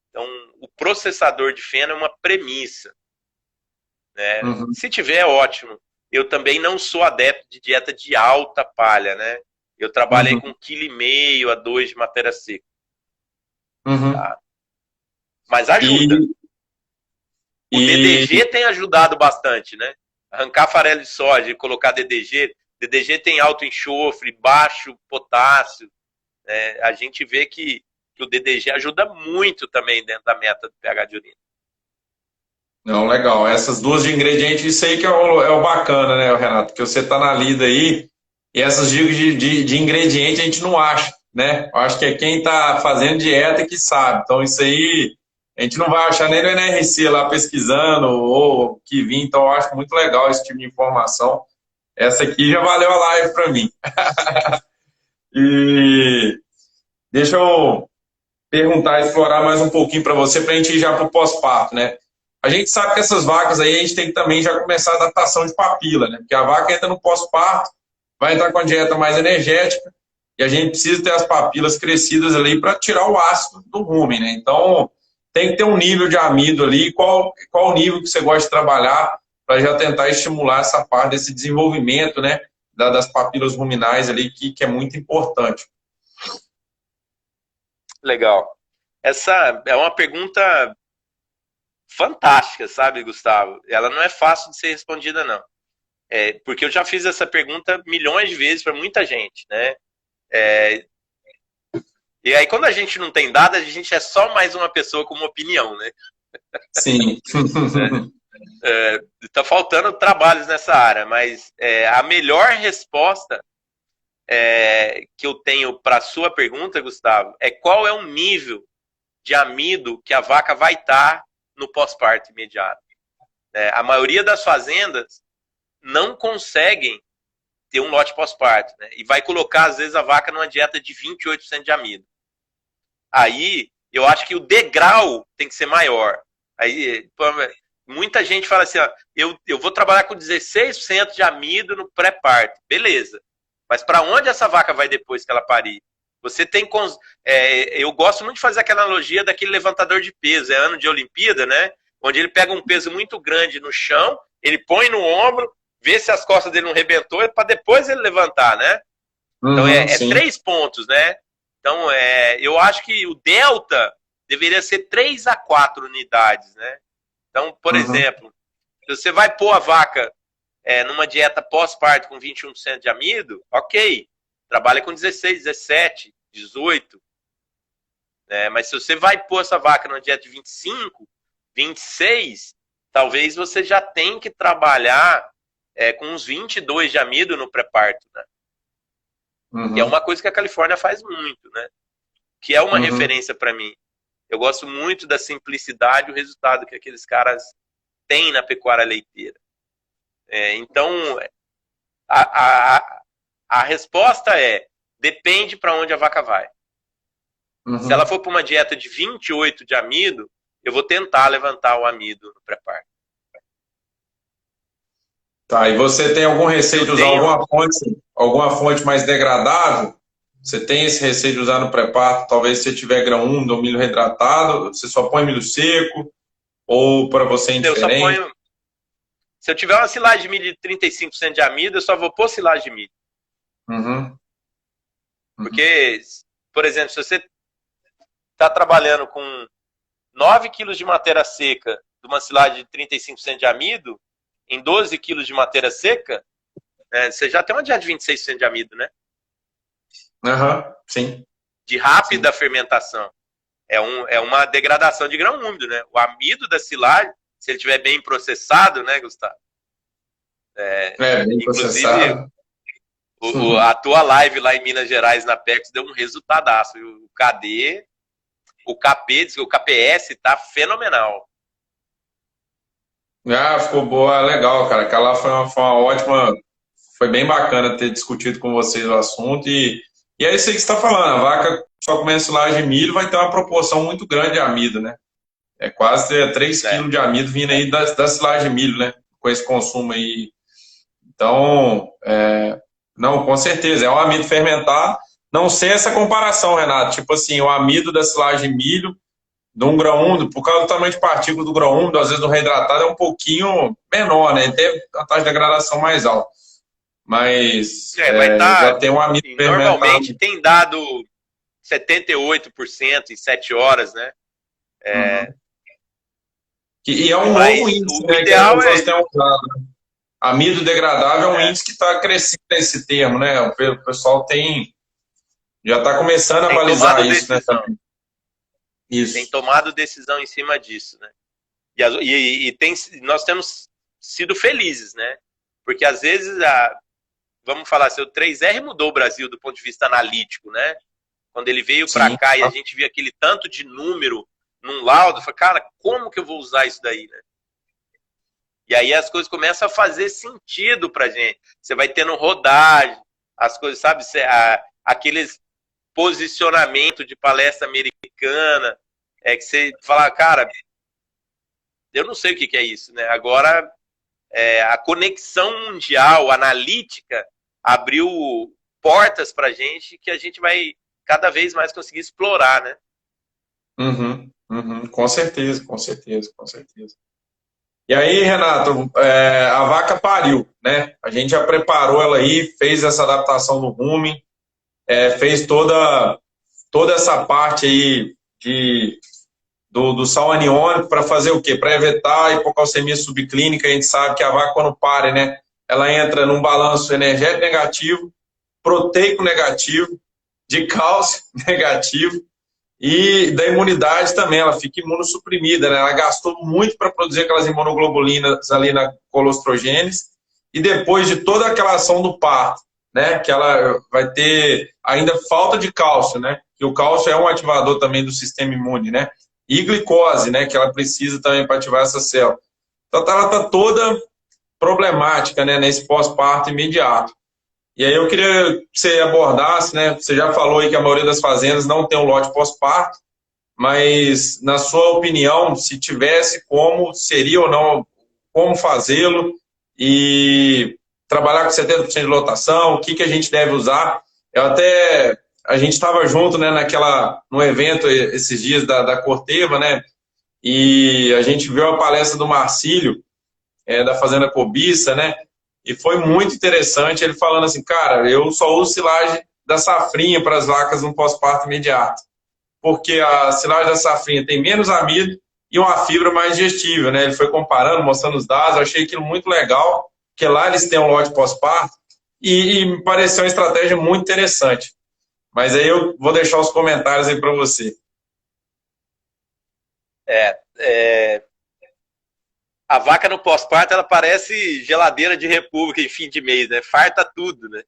Então, o processador de feno é uma premissa. Né? Se tiver, ótimo. Eu também não sou adepto de dieta de alta palha, né? Eu trabalhei com 1,5 kg a 2 de matéria seca. Tá? Mas ajuda. O DDG tem ajudado bastante, né? Arrancar farelo de soja e colocar DDG. DDG tem alto enxofre, baixo potássio. A gente vê que o DDG ajuda muito também dentro da meta do pH de urina. Não, legal. Essas duas de ingredientes, isso aí que é o bacana, né, Renato? Que você tá na lida aí, e essas dicas de ingrediente a gente não acha, né? Eu acho que é quem tá fazendo dieta que sabe. Então, isso aí a gente não vai achar nem no NRC lá pesquisando, ou que vir. Então, eu acho muito legal esse tipo de informação. Essa aqui já valeu a live para mim. E deixa eu perguntar, explorar mais um pouquinho para você, para a gente ir já para o pós-parto, né? A gente sabe que essas vacas aí, a gente tem que também já começar a adaptação de papila, né? Porque a vaca entra no pós-parto, vai entrar com a dieta mais energética, e a gente precisa ter as papilas crescidas ali para tirar o ácido do rumen, né? Então, tem que ter um nível de amido ali. Qual o nível que você gosta de trabalhar para já tentar estimular essa parte desse desenvolvimento, né? Das papilas ruminais ali, que é muito importante. Legal. Essa é uma pergunta fantástica, sabe, Gustavo? Ela não é fácil de ser respondida, não. Porque eu já fiz essa pergunta milhões de vezes para muita gente, né? E aí, quando a gente não tem dados, a gente é só mais uma pessoa com uma opinião, né? Sim. Tá faltando trabalhos nessa área, mas a melhor resposta que eu tenho para a sua pergunta, Gustavo, é qual é o nível de amido que a vaca vai estar no pós-parto imediato. A maioria das fazendas não conseguem ter um lote pós-parto, né? E vai colocar, às vezes, a vaca numa dieta de 28% de amido. Aí, eu acho que o degrau tem que ser maior. Aí, muita gente fala assim, ó, eu vou trabalhar com 16% de amido no pré-parto. Beleza. Mas para onde essa vaca vai depois que ela parir? Você tem... eu gosto muito de fazer aquela analogia daquele levantador de peso. É ano de Olimpíada, né? Onde ele pega um peso muito grande no chão, ele põe no ombro, vê se as costas dele não rebentou, para depois ele levantar, né? Então, é 3 pontos, né? Então, eu acho que o delta deveria ser 3 a 4 unidades, né? Então, por exemplo, se você vai pôr a vaca numa dieta pós-parto com 21% de amido, ok, trabalha com 16, 17, 18. Mas se você vai pôr essa vaca numa dieta de 25, 26, talvez você já tenha que trabalhar com uns 22 de amido no pré-parto, né? Que é uma coisa que a Califórnia faz muito, né? Que é uma referência para mim. Eu gosto muito da simplicidade e o resultado que aqueles caras têm na pecuária leiteira. Então, a resposta depende para onde a vaca vai. Se ela for para uma dieta de 28 de amido, eu vou tentar levantar o amido no pré-parto. Tá, e você tem algum receio de usar alguma fonte mais degradável? Você tem esse receio de usar no pré-parto? Talvez se você tiver grão úmido ou milho reidratado, você só põe milho seco? Ou para você é indiferente? Se eu tiver uma silagem de milho de 35% de amido, eu só vou pôr silagem de milho. Porque, por exemplo, se você está trabalhando com 9 quilos de matéria seca de uma silagem de 35% de amido, em 12 quilos de matéria seca, você já tem uma dieta de 26% de amido, né? Sim. De rápida fermentação. É uma degradação de grão úmido, né? O amido da silagem, se ele estiver bem processado, né, Gustavo? Bem inclusive, processado. A tua live lá em Minas Gerais, na PEX, deu um resultadaço. O KD, o KP, diz que o KPS tá fenomenal. Ficou boa, legal, cara. Aquela foi uma ótima. Foi bem bacana ter discutido com vocês o assunto. E é isso aí que você está falando. A vaca só comendo silagem de milho vai ter uma proporção muito grande de amido, né? É quase 3 quilos de amido vindo aí da silagem de milho, né? Com esse consumo aí. Então, não, com certeza. É um amido fermentado. Não sei essa comparação, Renato. Tipo assim, o amido da silagem de milho de um grão úmido, por causa do tamanho de partícula do grão úmido, às vezes do reidratado é um pouquinho menor, né? Ele tem a taxa de degradação mais alta. Mas já tem um amido fermentado. Normalmente tem dado 78% em 7 horas, né? E é um novo índice, né? Que as pessoas têm usado. Amido degradável é um índice que está crescendo nesse termo, né? O pessoal já está começando a balizar isso, né? Isso. Tem tomado decisão em cima disso, né? Nós temos sido felizes, né? Porque às vezes, vamos falar assim, o 3R mudou o Brasil do ponto de vista analítico, né? Quando ele veio para cá e a gente via aquele tanto de número num laudo, eu falei, cara, como que eu vou usar isso daí, né? E aí as coisas começam a fazer sentido pra gente. Você vai tendo rodagem, as coisas, sabe? Aqueles posicionamento de palestra americana, que você fala, cara, eu não sei o que é isso, né? Agora, a conexão mundial, analítica, abriu portas pra gente que a gente vai cada vez mais conseguir explorar, né? Com certeza, com certeza, com certeza. E aí, Renato, a vaca pariu, né? A gente já preparou ela aí, fez essa adaptação no rumen, fez toda essa parte aí do sal aniônico para fazer o quê? Para evitar a hipocalcemia subclínica. A gente sabe que a vaca, quando pare, né, ela entra num balanço energético negativo, proteico negativo, de cálcio negativo, e da imunidade também, ela fica imunossuprimida, né? Ela gastou muito para produzir aquelas imunoglobulinas ali na colostrogênese, e depois de toda aquela ação do parto, né, que ela vai ter ainda falta de cálcio, né, que o cálcio é um ativador também do sistema imune, né, e glicose, né, que ela precisa também para ativar essa célula. Então ela está toda problemática, né, nesse pós-parto imediato. E aí eu queria que você abordasse, né? Você já falou aí que a maioria das fazendas não tem um lote pós-parto, mas na sua opinião, se tivesse, como seria ou não, como fazê-lo e trabalhar com 70% de lotação, o que a gente deve usar? A gente estava junto, né, no evento esses dias da Corteva, né? E a gente viu a palestra do Marcílio, da Fazenda Cobiça, né? E foi muito interessante ele falando assim, cara, eu só uso silagem da safrinha para as vacas no pós-parto imediato, porque a silagem da safrinha tem menos amido e uma fibra mais digestível, né? Ele foi comparando, mostrando os dados, eu achei aquilo muito legal, porque lá eles têm um lote pós-parto e me pareceu uma estratégia muito interessante. Mas aí eu vou deixar os comentários aí para você. A vaca no pós-parto, ela parece geladeira de república em fim de mês, né? Farta tudo, né?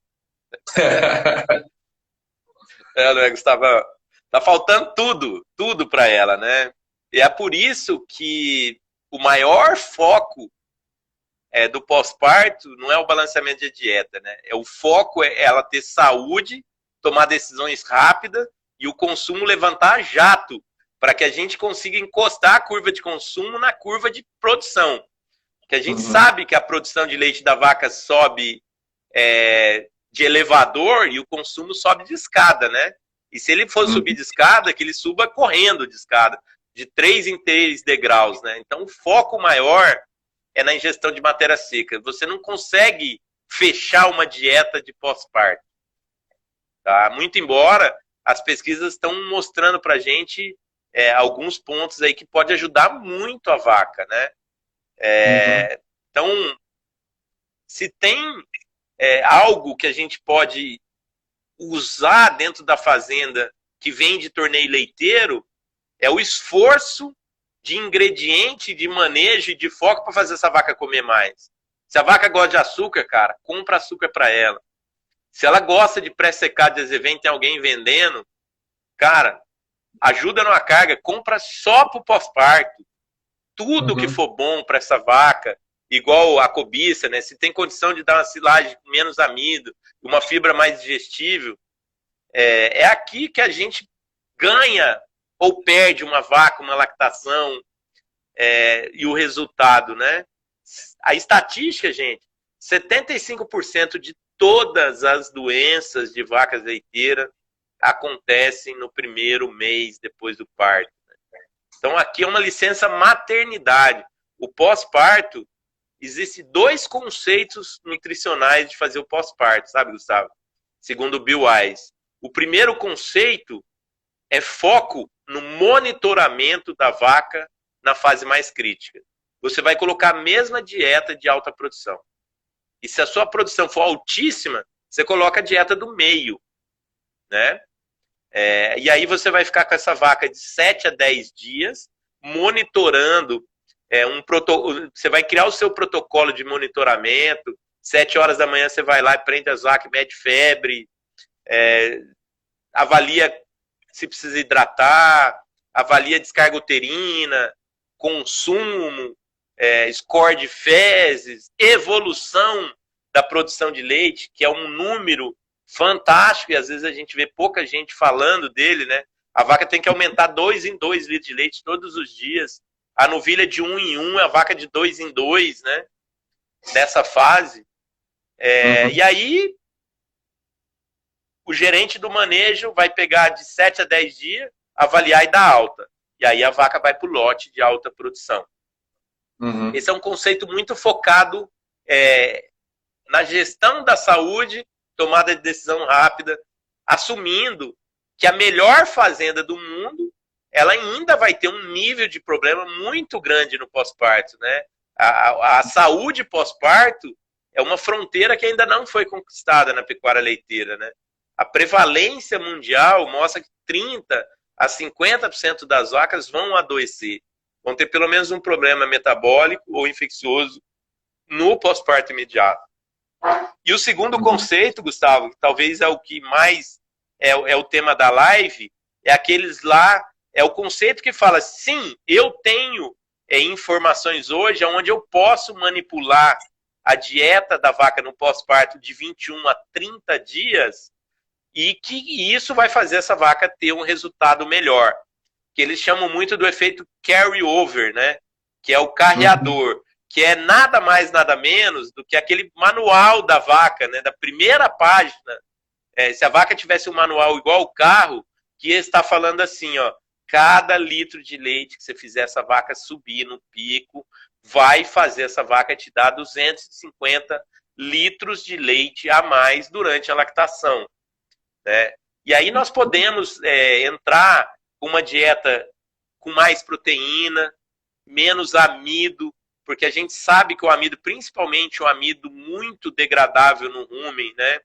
Né, Gustavo? Tá faltando tudo para ela, né? E é por isso que o maior foco do pós-parto não é o balanceamento de dieta, né? O foco é ela ter saúde, tomar decisões rápidas e o consumo levantar jato, para que a gente consiga encostar a curva de consumo na curva de produção. Que a gente sabe que a produção de leite da vaca sobe de elevador e o consumo sobe de escada, né? E se ele for subir de escada, que ele suba correndo de escada, de 3 em 3 degraus, né? Então o foco maior é na ingestão de matéria seca. Você não consegue fechar uma dieta de pós-parto. Tá? Muito embora as pesquisas estão mostrando para a gente alguns pontos aí que pode ajudar muito a vaca, né? Então, se tem algo que a gente pode usar dentro da fazenda que vem de torneio leiteiro, é o esforço de ingrediente, de manejo e de foco para fazer essa vaca comer mais. Se a vaca gosta de açúcar, cara, compra açúcar para ela. Se ela gosta de pré-secar de adesivento, tem alguém vendendo, cara, ajuda numa carga, compra só pro pós-parto. Tudo que for bom para essa vaca, igual a cobiça, né? Se tem condição de dar uma silagem com menos amido, uma fibra mais digestível, é aqui que a gente ganha ou perde uma vaca, uma lactação, e o resultado, né? A estatística, gente, 75% de todas as doenças de vacas leiteiras acontecem no primeiro mês depois do parto. Então, aqui é uma licença maternidade. O pós-parto, existem 2 conceitos nutricionais de fazer o pós-parto, sabe, Gustavo? Segundo o Bill Wise. O primeiro conceito é foco no monitoramento da vaca na fase mais crítica. Você vai colocar a mesma dieta de alta produção. E se a sua produção for altíssima, você coloca a dieta do meio, né? E aí você vai ficar com essa vaca de 7 a 10 dias, monitorando Você vai criar o seu protocolo de monitoramento. 7 horas da manhã você vai lá e prende as vacas, mede febre, avalia se precisa hidratar, avalia descarga uterina, consumo, score de fezes, evolução da produção de leite, que é um número fantástico, e às vezes a gente vê pouca gente falando dele, né? A vaca tem que aumentar 2 em 2 litros de leite todos os dias. A novilha de 1 em 1, a vaca de 2 em 2, né? Nessa fase. E aí, o gerente do manejo vai pegar de 7 a 10 dias, avaliar e dar alta. E aí a vaca vai para o lote de alta produção. Esse é um conceito muito focado na gestão da saúde, tomada de decisão rápida, assumindo que a melhor fazenda do mundo, ela ainda vai ter um nível de problema muito grande no pós-parto, né? A saúde pós-parto é uma fronteira que ainda não foi conquistada na pecuária leiteira, né? A prevalência mundial mostra que 30% a 50% das vacas vão adoecer, vão ter pelo menos um problema metabólico ou infeccioso no pós-parto imediato. E o segundo conceito, Gustavo, que talvez é o que mais é o tema da live, é aqueles lá, é o conceito que fala, sim, eu tenho informações hoje onde eu posso manipular a dieta da vaca no pós-parto de 21 a 30 dias e que isso vai fazer essa vaca ter um resultado melhor. Que eles chamam muito do efeito carry-over, né? Que é o carreador, que é nada mais, nada menos do que aquele manual da vaca, né? Da primeira página. Se a vaca tivesse um manual igual o carro, que está falando assim, ó, cada litro de leite que você fizer essa vaca subir no pico, vai fazer essa vaca te dar 250 litros de leite a mais durante a lactação, né? E aí nós podemos entrar com uma dieta com mais proteína, menos amido, porque a gente sabe que o amido, principalmente o amido muito degradável no rumen, né?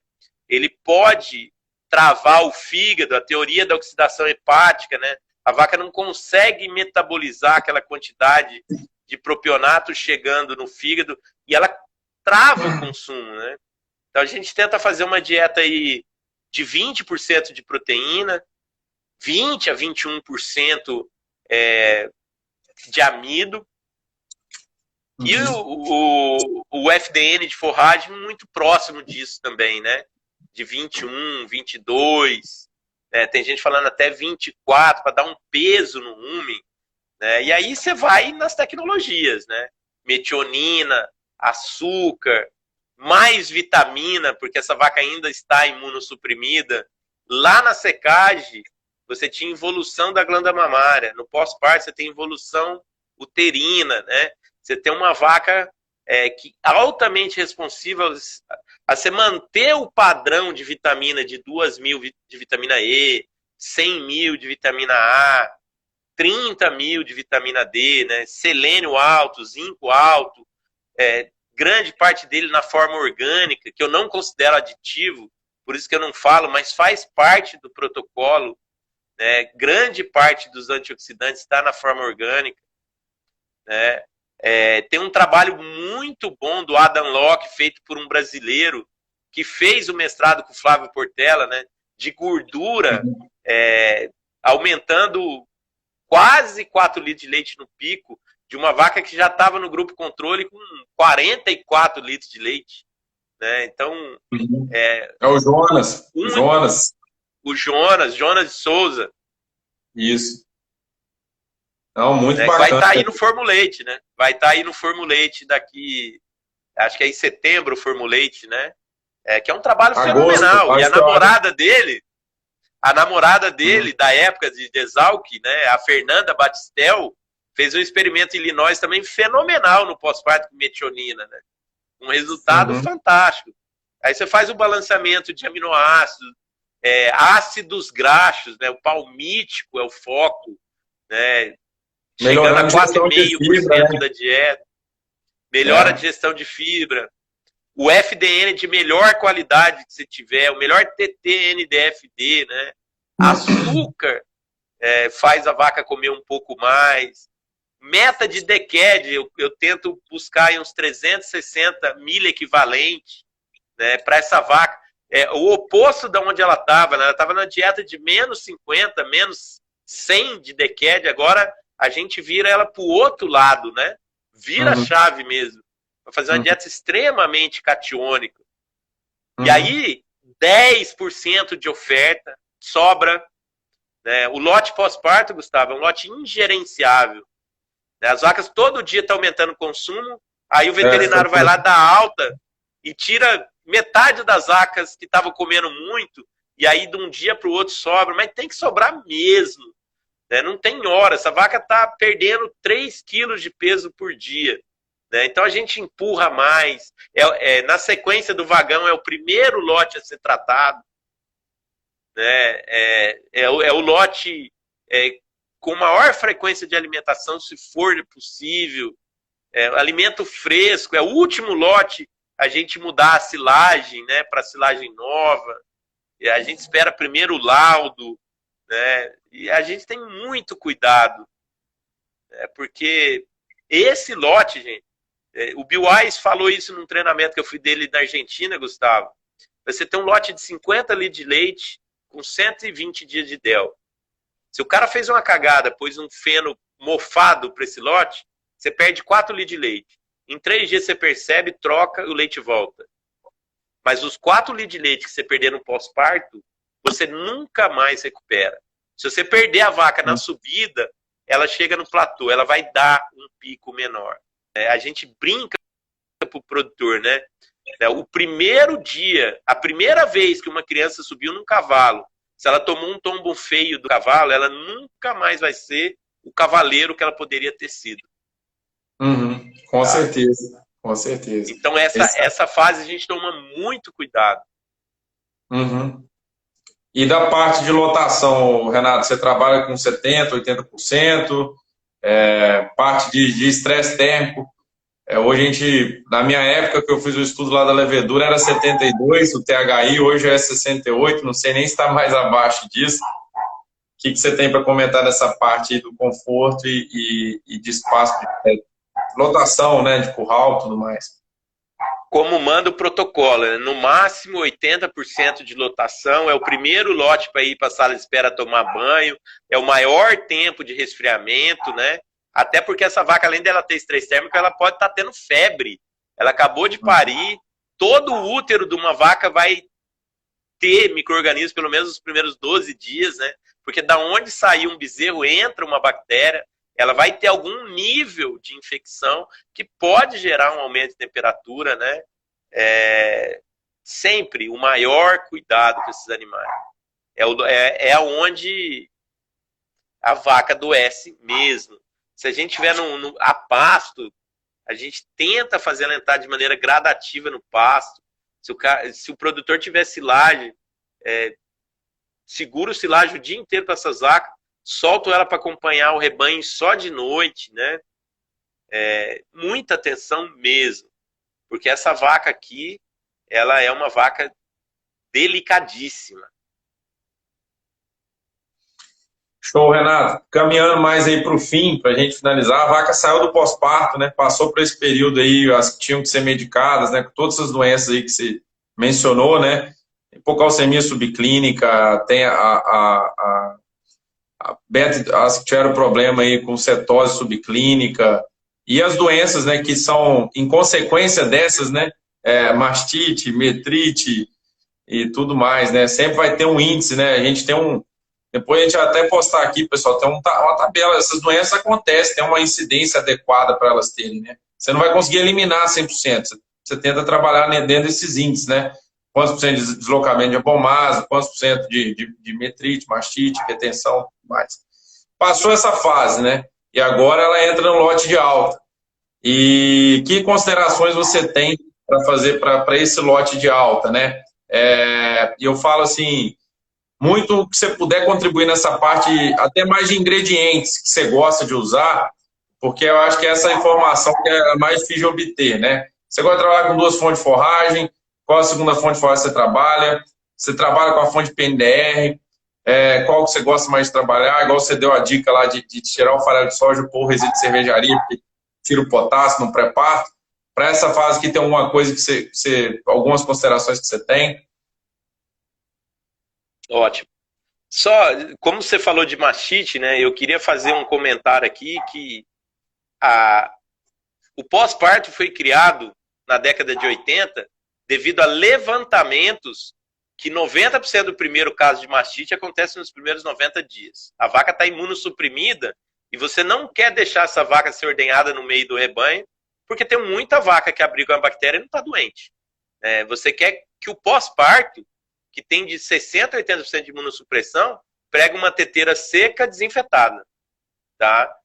Ele pode travar o fígado, a teoria da oxidação hepática, né? A vaca não consegue metabolizar aquela quantidade de propionato chegando no fígado e ela trava o consumo, né? Então a gente tenta fazer uma dieta aí de 20% de proteína, 20 a 21% de amido, e o FDN de forragem muito próximo disso também, né? De 21, 22, tem gente falando até 24 para dar um peso no rumen, né? E aí você vai nas tecnologias, né? Metionina, açúcar, mais vitamina, porque essa vaca ainda está imunossuprimida. Lá na secagem, você tinha involução da glândula mamária. No pós-parto, você tem involução uterina, né? Você tem uma vaca que altamente responsiva a você manter o padrão de vitamina de 2.000 de vitamina E, 100.000 de vitamina A, 30.000 de vitamina D, né? Selênio alto, zinco alto, grande parte dele na forma orgânica, que eu não considero aditivo, por isso que eu não falo, mas faz parte do protocolo, né? Grande parte dos antioxidantes está na forma orgânica, né? Tem um trabalho muito bom do Adam Locke, feito por um brasileiro, que fez o mestrado com o Flávio Portela, né? De gordura, aumentando quase 4 litros de leite no pico, de uma vaca que já estava no grupo controle com 44 litros de leite, né? Então, o Jonas. O Jonas de Souza. Isso. Não, muito bacana. Vai estar aí no Formulate, né? Vai estar aí no Formulate daqui, acho que é em setembro o Formulate, né? Que é um trabalho fenomenal. E a namorada dele, da época de Exalc, né? A Fernanda Batistel, fez um experimento em Illinois também fenomenal no pós-parto com metionina, né? Um resultado fantástico. Aí você faz o balanceamento de aminoácidos, ácidos graxos, né? O palmítico é o foco, né? Chegando a quase 0,5% da dieta. Melhora a digestão de fibra. O FDN de melhor qualidade que você tiver, o melhor TT-NDFD, né? Açúcar faz a vaca comer um pouco mais. Meta de DECAD, eu tento buscar aí uns 360 milha equivalente, né, para essa vaca. O oposto de onde ela estava, né? Ela estava na dieta de menos 50, menos 100 de DECAD, agora a gente vira ela para o outro lado, né? Vira a chave mesmo, para fazer uma dieta extremamente catiônica. E aí, 10% de oferta sobra, né? O lote pós-parto, Gustavo, é um lote ingerenciável. As vacas todo dia estão aumentando o consumo, aí o veterinário vai lá, dá alta e tira metade das vacas que estavam comendo muito, e aí de um dia para o outro sobra, mas tem que sobrar mesmo. Né? Não tem hora, essa vaca está perdendo 3 quilos de peso por dia. Né? Então a gente empurra mais. Na sequência do vagão é o primeiro lote a ser tratado. Né? É o lote com maior frequência de alimentação, se for possível, alimento fresco, é o último lote a gente mudar a silagem, né, para silagem nova, e a gente espera primeiro o laudo, né, e a gente tem muito cuidado, porque esse lote, gente, o Bill Wise falou isso num treinamento que eu fui dele na Argentina, Gustavo, você tem um lote de 50 litros de leite com 120 dias de DEL. Se o cara fez uma cagada, pôs um feno mofado para esse lote, você perde 4 litros de leite. Em 3 dias você percebe, troca e o leite volta. Mas os 4 litros de leite que você perder no pós-parto, você nunca mais recupera. Se você perder a vaca na subida, ela chega no platô, ela vai dar um pico menor. A gente brinca para o produtor, né? O primeiro dia, a primeira vez que uma criança subiu num cavalo, se ela tomou um tombo feio do cavalo, ela nunca mais vai ser o cavaleiro que ela poderia ter sido. Com certeza, com certeza. Então essa fase a gente toma muito cuidado. E da parte de lotação, Renato, você trabalha com 70%, 80%, parte de estresse térmico. Hoje a gente, na minha época que eu fiz o estudo lá da levedura, era 72, o THI hoje é 68, não sei nem se está mais abaixo disso. O que você tem para comentar dessa parte aí do conforto e de espaço, de lotação, né, de curral e tudo mais? Como manda o protocolo, né? No máximo 80% de lotação, é o primeiro lote para ir para a sala de espera tomar banho, é o maior tempo de resfriamento, né? Até porque essa vaca, além dela ter estresse térmico, ela pode estar tendo febre. Ela acabou de parir, todo o útero de uma vaca vai ter micro-organismos pelo menos nos primeiros 12 dias, né? Porque da onde sair um bezerro, entra uma bactéria, ela vai ter algum nível de infecção que pode gerar um aumento de temperatura, né? Sempre o maior cuidado com esses animais. É onde a vaca adoece mesmo. Se a gente tiver a pasto, a gente tenta fazer ela entrar de maneira gradativa no pasto. Se o produtor tiver silagem, segura o silagem o dia inteiro para essas vacas, solto ela para acompanhar o rebanho só de noite, né? Muita atenção mesmo, porque essa vaca aqui, ela é uma vaca delicadíssima. Show, Renato. Caminhando mais aí para o fim, para a gente finalizar, a vaca saiu do pós-parto, né? Passou por esse período aí, as que tinham que ser medicadas, né? Com todas essas doenças aí que você mencionou, né? Hipocalcemia subclínica, tem as que tiveram problema aí com cetose subclínica, e as doenças, né, que são em consequência dessas, né? Mastite, metrite e tudo mais, né? Sempre vai ter um índice, né? A gente tem depois a gente vai até postar aqui, pessoal, tem uma tabela. Essas doenças acontecem, tem uma incidência adequada para elas terem, né? Você não vai conseguir eliminar 100%. Você tenta trabalhar dentro desses índices, né? Quantos por cento de deslocamento de abomaso, quantos por cento de metrite, mastite, retenção, tudo mais. Passou essa fase, né? E agora ela entra no lote de alta. E que considerações você tem para fazer para esse lote de alta, né? E eu falo assim, muito que você puder contribuir nessa parte, até mais de ingredientes que você gosta de usar, porque eu acho que essa informação que é a mais difícil de obter, né? Você gosta de trabalhar com 2 fontes de forragem, qual a segunda fonte de forragem você trabalha com a fonte PNDR, qual que você gosta mais de trabalhar, igual você deu a dica lá de tirar o farelo de soja, pôr o resíduo de cervejaria, porque tira o potássio no pré-parto. Para essa fase aqui, tem alguma coisa algumas considerações que você tem? Ótimo. Só, como você falou de mastite, né, eu queria fazer um comentário aqui que o pós-parto foi criado na década de 80 devido a levantamentos que 90% do primeiro caso de mastite acontece nos primeiros 90 dias. A vaca está imunossuprimida e você não quer deixar essa vaca ser ordenhada no meio do rebanho, porque tem muita vaca que abriga uma bactéria e não está doente. Você quer que o pós-parto, que tem de 60% a 80% de imunossupressão, pregue uma teteira seca, desinfetada. Tá?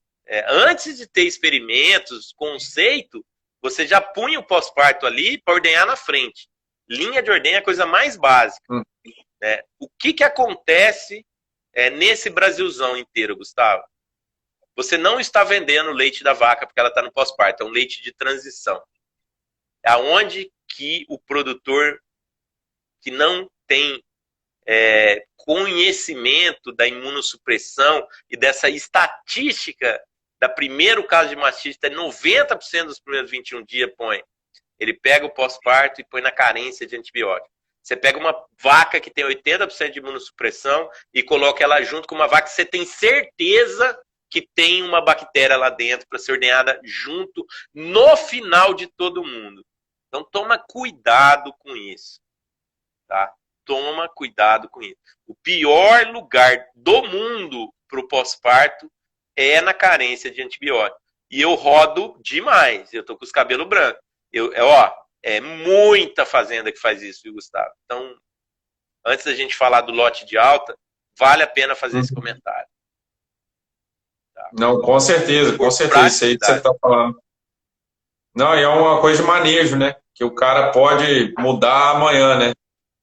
Antes de ter experimentos, conceito, você já punha o pós-parto ali para ordenhar na frente. Linha de ordenha é a coisa mais básica. O que acontece nesse Brasilzão inteiro, Gustavo? Você não está vendendo o leite da vaca porque ela está no pós-parto, é um leite de transição. Aonde que o produtor que não tem conhecimento da imunossupressão e dessa estatística da primeiro caso de mastite, 90% dos primeiros 21 dias põe. Ele pega o pós-parto e põe na carência de antibiótico. Você pega uma vaca que tem 80% de imunossupressão e coloca ela junto com uma vaca que você tem certeza que tem uma bactéria lá dentro para ser ordenhada junto no final de todo mundo. Então toma cuidado com isso. Tá? Toma cuidado com isso. O pior lugar do mundo para o pós-parto é na carência de antibiótico. E eu rodo demais. Eu tô com os cabelos brancos. É muita fazenda que faz isso, viu, Gustavo? Então, antes da gente falar do lote de alta, vale a pena fazer esse comentário. Tá? Não, com certeza, com certeza. Isso aí que você está falando. Não, e é uma coisa de manejo, né? Que o cara pode mudar amanhã, né?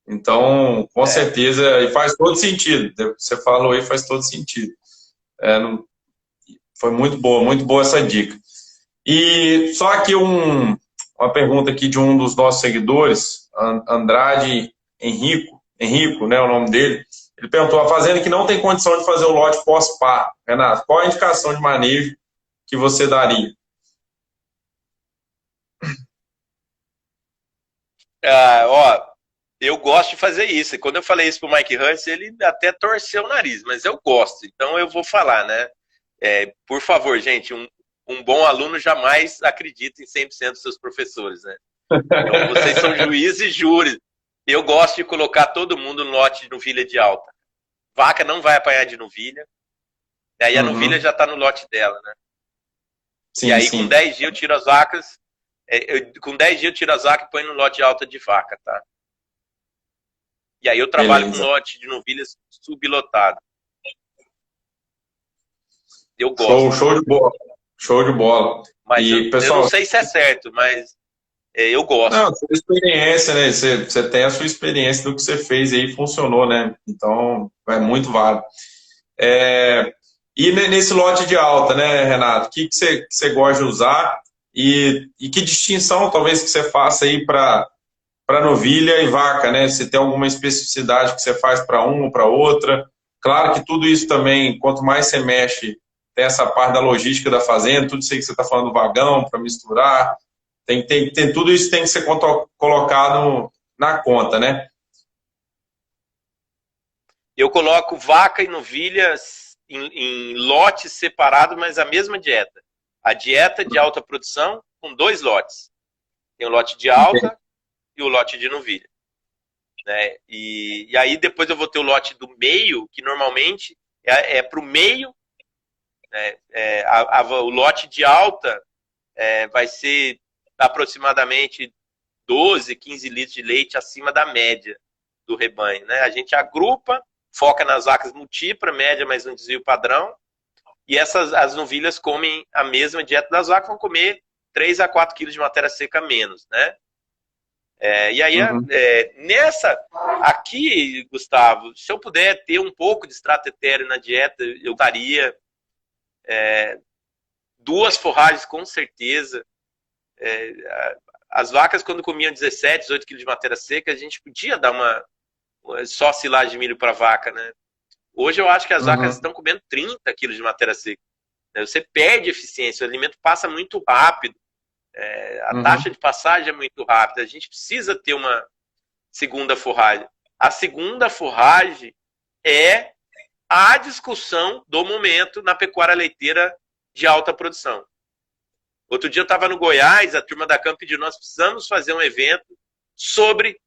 Então, com certeza, e faz todo sentido. Você falou aí, faz todo sentido. Foi muito boa essa dica. E só aqui uma pergunta aqui de um dos nossos seguidores, Andrade Henrico, né, o nome dele. Ele perguntou: a fazenda que não tem condição de fazer o lote pós-parto, Renato, qual a indicação de manejo que você daria? Eu gosto de fazer isso. E quando eu falei isso pro Mike Hunt, ele até torceu o nariz, mas eu gosto. Então eu vou falar, né? Por favor, gente, um bom aluno jamais acredita em 100% dos seus professores, né? Então vocês são juízes e júris. Eu gosto de colocar todo mundo no lote de novilha de alta. Vaca não vai apanhar de novilha. Aí a novilha já está no lote dela, né? Sim, e aí sim. com 10 dias eu tiro as vacas. Com 10 dias eu tiro as vacas e põe no lote de alta de vaca, tá? E aí eu trabalho com lote de novilhas sublotado. Eu gosto. Show de bola. Show de bola. Mas pessoal, eu não sei se é certo, mas eu gosto. Não, sua experiência, né? Você tem a sua experiência do que você fez aí, funcionou, né? Então, é muito válido. E nesse lote de alta, né, Renato? O que você gosta de usar? E que distinção, talvez, que você faça aí para novilha e vaca, né? Se tem alguma especificidade que você faz para uma ou para outra. Claro que tudo isso também, quanto mais você mexe, tem essa parte da logística da fazenda, tudo isso aí que você está falando do vagão, para misturar. Tudo isso tem que ser colocado na conta, né? Eu coloco vaca e novilhas em lotes separados, mas a mesma dieta. A dieta de alta produção com 2 lotes. Tem o lote de alta e o lote de novilha. Né? E aí depois eu vou ter o lote do meio, que normalmente para o meio. Né? O lote de alta vai ser aproximadamente 12, 15 litros de leite acima da média do rebanho. Né? A gente agrupa, foca nas vacas multipla, média, mas um desvio padrão. E as novilhas comem a mesma dieta das vacas, vão comer 3 a 4 quilos de matéria seca menos, né? E aí, aqui, Gustavo, se eu puder ter um pouco de extrato etéreo na dieta, eu daria 2 forragens com certeza. As vacas, quando comiam 17, 18 quilos de matéria seca, a gente podia dar só silagem de milho para vaca, né? Hoje eu acho que as vacas Uhum. estão comendo 30 quilos de matéria seca. Você perde eficiência, o alimento passa muito rápido, a taxa Uhum. de passagem é muito rápida. A gente precisa ter uma segunda forragem. A segunda forragem é a discussão do momento na pecuária leiteira de alta produção. Outro dia eu estava no Goiás, a turma da Camp pediu, nós precisamos fazer um evento sobre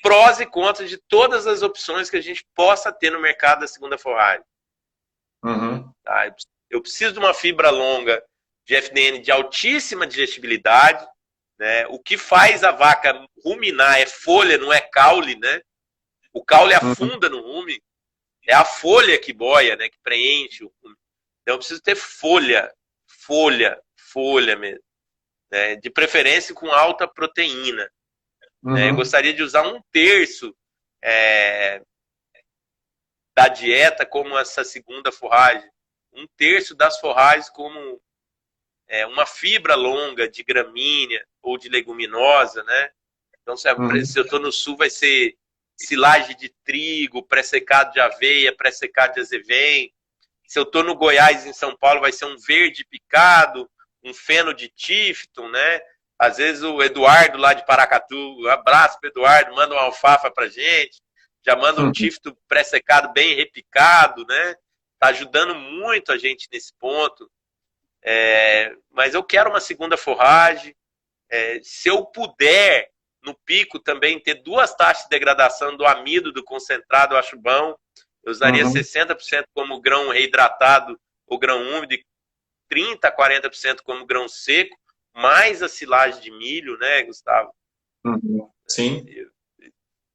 prós e contras de todas as opções que a gente possa ter no mercado da segunda forragem. Uhum. Tá? Eu preciso de uma fibra longa de FDN de altíssima digestibilidade. Né? O que faz a vaca ruminar é folha, não é caule. Né? O caule Uhum. afunda no rumen, é a folha que boia, né? Que preenche o rumen. Então eu preciso ter folha, folha mesmo. Né? De preferência com alta proteína. Né? Eu Uhum. gostaria de usar um terço é, da dieta como essa segunda forragem, um terço das forragens como uma fibra longa de gramínea ou de leguminosa, né? Então, se Uhum. eu estou no sul, vai ser silagem de trigo, pré-secado de aveia, pré-secado de azevém. Se eu estou no Goiás, em São Paulo, vai ser um verde picado, um feno de Tifton, né? Às vezes o Eduardo lá de Paracatu, um abraço para Eduardo, manda uma alfafa para gente, já manda um Uhum. Tifton pré-secado bem repicado, né? Tá ajudando muito a gente nesse ponto. Mas eu quero uma segunda forragem. Se eu puder, no pico, também ter duas taxas de degradação do amido do concentrado, eu acho bom. Eu usaria Uhum. 60% como grão reidratado ou grão úmido e 30% a 40% como grão seco, mais a silagem de milho, né, Gustavo? Uhum. Sim.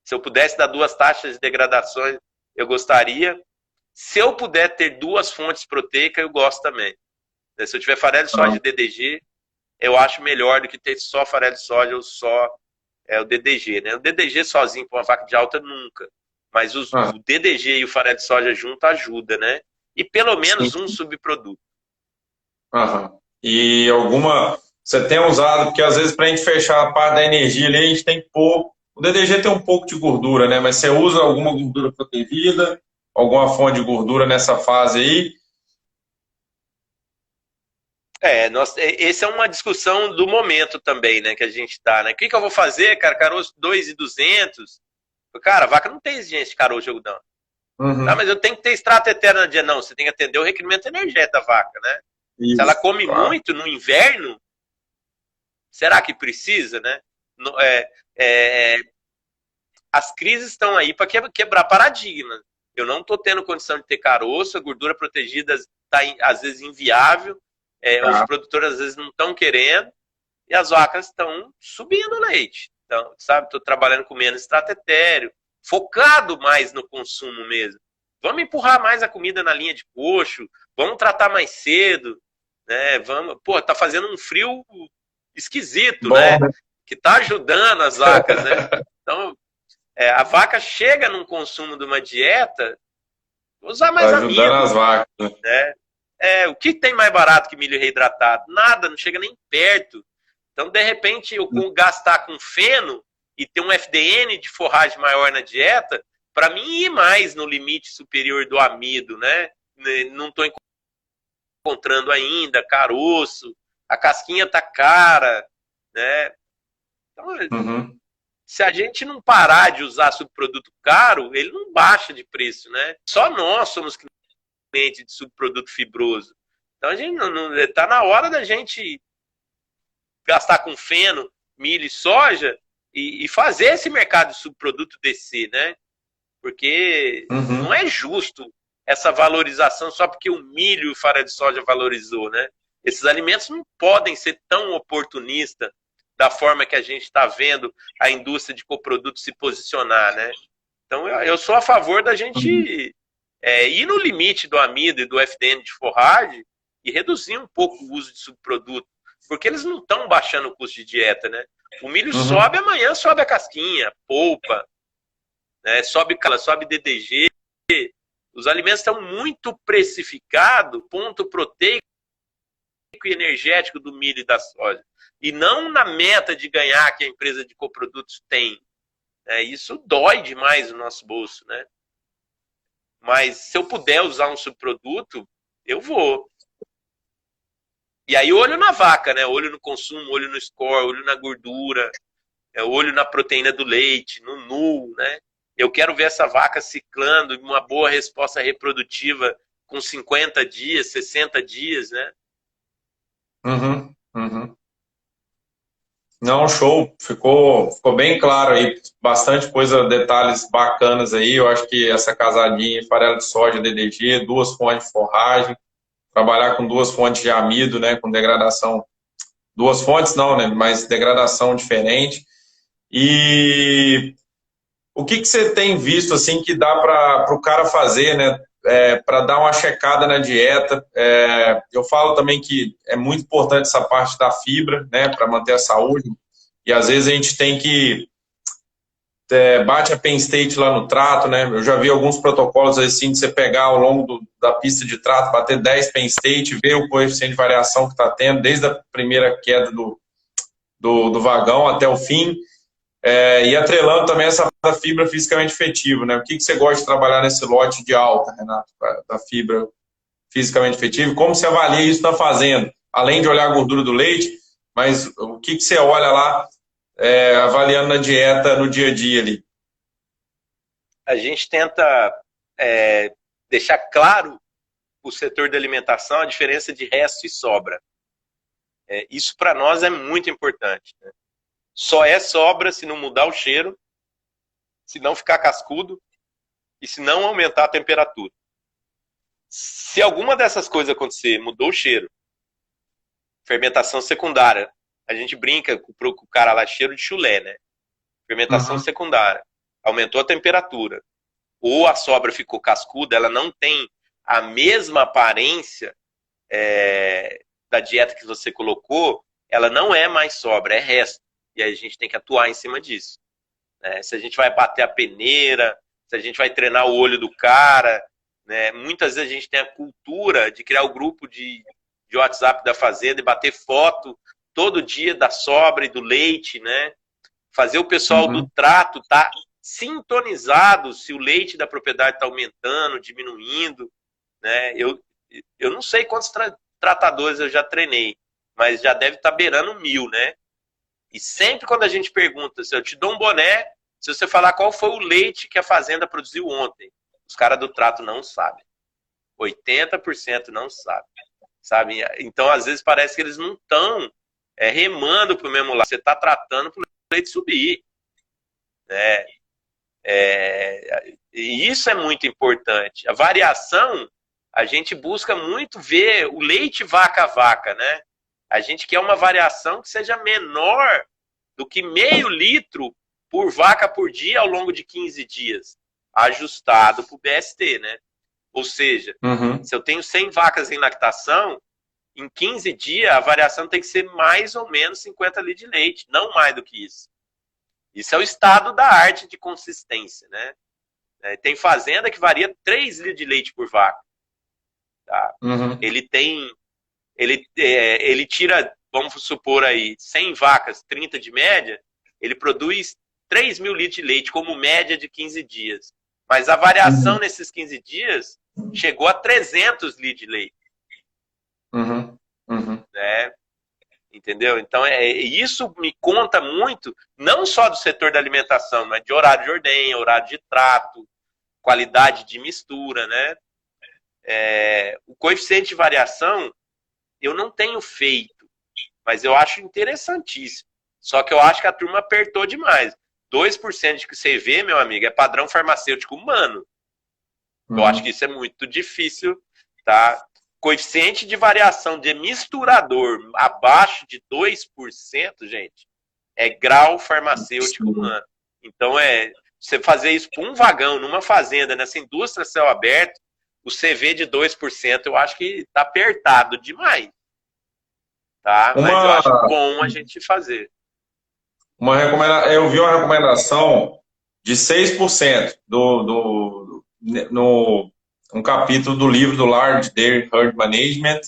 Se eu pudesse dar duas taxas de degradações, eu gostaria. Se eu puder ter duas fontes proteicas, eu gosto também. Se eu tiver farelo de soja Ah. e DDG, eu acho melhor do que ter só farelo de soja ou só o DDG. Né? O DDG sozinho para uma vaca de alta, nunca. Mas Ah. o DDG e o farelo de soja junto ajuda, né? E pelo Sim. menos um subproduto. Aham. E alguma. Você tem usado, porque às vezes para a gente fechar a parte da energia ali, a gente tem que pôr. O DDG tem um pouco de gordura, né? Mas você usa alguma gordura protegida, alguma fonte de gordura nessa fase aí? Esse é uma discussão do momento também, né? Que a gente tá, né? O que eu vou fazer, cara? Caroço 2.200. Cara, a vaca não tem exigência de caroço de algodão. Tá, Uhum. mas eu tenho que ter extrato eterno no dia. Não, você tem que atender o requerimento energético da vaca, né? Se ela Isso, come claro. muito no inverno, será que precisa, né? É, as crises estão aí para quebrar paradigmas. Eu não estou tendo condição de ter caroço, a gordura protegida está, às vezes, inviável, os Tá. produtores, às vezes, não estão querendo, e as vacas estão subindo leite. Então, sabe, estou trabalhando com menos extrato etéreo, focado mais no consumo mesmo. Vamos empurrar mais a comida na linha de coxo, vamos tratar mais cedo, né? Vamos, pô, tá fazendo um frio esquisito, Bom, né? né? Que tá ajudando as vacas, né? Então, a vaca chega num consumo de uma dieta, vou usar Tá mais ajudando amido, as vacas, né? né? O que tem mais barato que milho reidratado? Nada, não chega nem perto. Então, de repente, eu gastar com feno e ter um FDN de forragem maior na dieta, para mim ir mais no limite superior do amido, né? Não estou encontrando ainda, caroço, a casquinha tá cara, né? Então, Uhum. se a gente não parar de usar subproduto caro, ele não baixa de preço, né? Só nós somos clientes de subproduto fibroso. Então a gente tá na hora da gente gastar com feno, milho e soja e fazer esse mercado de subproduto descer, né? Porque não Uhum. é justo essa valorização só porque o milho e o farelo de soja valorizou, né? Esses alimentos não podem ser tão oportunistas da forma que a gente está vendo a indústria de coprodutos se posicionar, né? Então eu sou a favor da Uhum. gente ir no limite do amido e do FDN de forragem e reduzir um pouco o uso de subproduto, porque eles não estão baixando o custo de dieta, né? O milho Uhum. sobe, amanhã sobe a casquinha, polpa, né? Sobe DDG. Os alimentos estão muito precificados, ponto proteico e energético do milho e da soja. E não na meta de ganhar que a empresa de coprodutos tem. Isso dói demais o nosso bolso, né? Mas se eu puder usar um subproduto, eu vou. E aí olho na vaca, né? Olho no consumo, olho no score, olho na gordura, olho na proteína do leite, no NU, né? Eu quero ver essa vaca ciclando uma boa resposta reprodutiva com 50 dias, 60 dias, né? Uhum, uhum. Não, show. Ficou bem claro aí. Bastante coisa, detalhes bacanas aí. Eu acho que essa casadinha, farelo de soja, DDG, duas fontes de forragem, trabalhar com duas fontes de amido, né? Com degradação. Duas fontes não, né? Mas degradação diferente. E o que você tem visto assim que dá para o cara fazer, né? Para dar uma checada na dieta. Eu falo também que é muito importante essa parte da fibra, né? Para manter a saúde. E às vezes a gente tem que bate a Penn State lá no trato, né? Eu já vi alguns protocolos assim de você pegar ao longo da pista de trato, bater 10 Penn State, ver o coeficiente de variação que está tendo, desde a primeira queda do vagão até o fim. E atrelando também essa fibra fisicamente efetiva, né? O que você gosta de trabalhar nesse lote de alta, Renato, da fibra fisicamente efetiva? Como você avalia isso na fazenda? Além de olhar a gordura do leite, mas o que você olha lá avaliando na dieta no dia a dia ali? A gente tenta deixar claro o setor da alimentação a diferença de resto e sobra. Isso para nós é muito importante, né? Só é sobra se não mudar o cheiro, se não ficar cascudo e se não aumentar a temperatura. Se alguma dessas coisas acontecer, mudou o cheiro, fermentação secundária, a gente brinca com o cara lá, cheiro de chulé, né? Fermentação secundária, aumentou a temperatura, ou a sobra ficou cascuda, ela não tem a mesma aparência da dieta que você colocou, ela não é mais sobra, é resto. E aí a gente tem que atuar em cima disso. Né? Se a gente vai bater a peneira, se a gente vai treinar o olho do cara, né? Muitas vezes a gente tem a cultura de criar o grupo de WhatsApp da fazenda e bater foto todo dia da sobra e do leite, né? Fazer o pessoal do trato tá sintonizado se o leite da propriedade está aumentando, diminuindo, né? Eu não sei quantos tratadores eu já treinei, mas já deve estar beirando 1000, né? E sempre quando a gente pergunta, se eu te dou um boné, se você falar qual foi o leite que a fazenda produziu ontem, os caras do trato não sabem. 80% não sabem. Então, às vezes, parece que eles não estão remando para o mesmo lado. Você está tratando para o leite subir. Né? E isso é muito importante. A variação, a gente busca muito ver o leite vaca a vaca, né? A gente quer uma variação que seja menor do que meio litro por vaca por dia ao longo de 15 dias, ajustado para o BST, né? Ou seja, se eu tenho 100 vacas em lactação, em 15 dias a variação tem que ser mais ou menos 50 litros de leite, não mais do que isso. Isso é o estado da arte de consistência, né? Tem fazenda que varia 3 litros de leite por vaca. Tá? Ele tira, vamos supor aí, 100 vacas, 30 de média, ele produz 3.000 litros de leite como média de 15 dias. Mas a variação nesses 15 dias chegou a 300 litros de leite. Né? Entendeu? Então, isso me conta muito, não só do setor da alimentação, mas de horário de ordenha, horário de trato, qualidade de mistura, né? O coeficiente de variação, eu não tenho feito, mas eu acho interessantíssimo. Só que eu acho que a turma apertou demais. 2% de que você vê, meu amigo, é padrão farmacêutico humano. Eu acho que isso é muito difícil, tá? Coeficiente de variação de misturador abaixo de 2%, gente, é grau farmacêutico humano. Então, você fazer isso para um vagão, numa fazenda, nessa indústria céu aberto, o CV de 2%, eu acho que está apertado demais. Tá? Mas eu acho bom a gente fazer. Eu vi uma recomendação de 6% um capítulo do livro do Large Dairy Herd Management,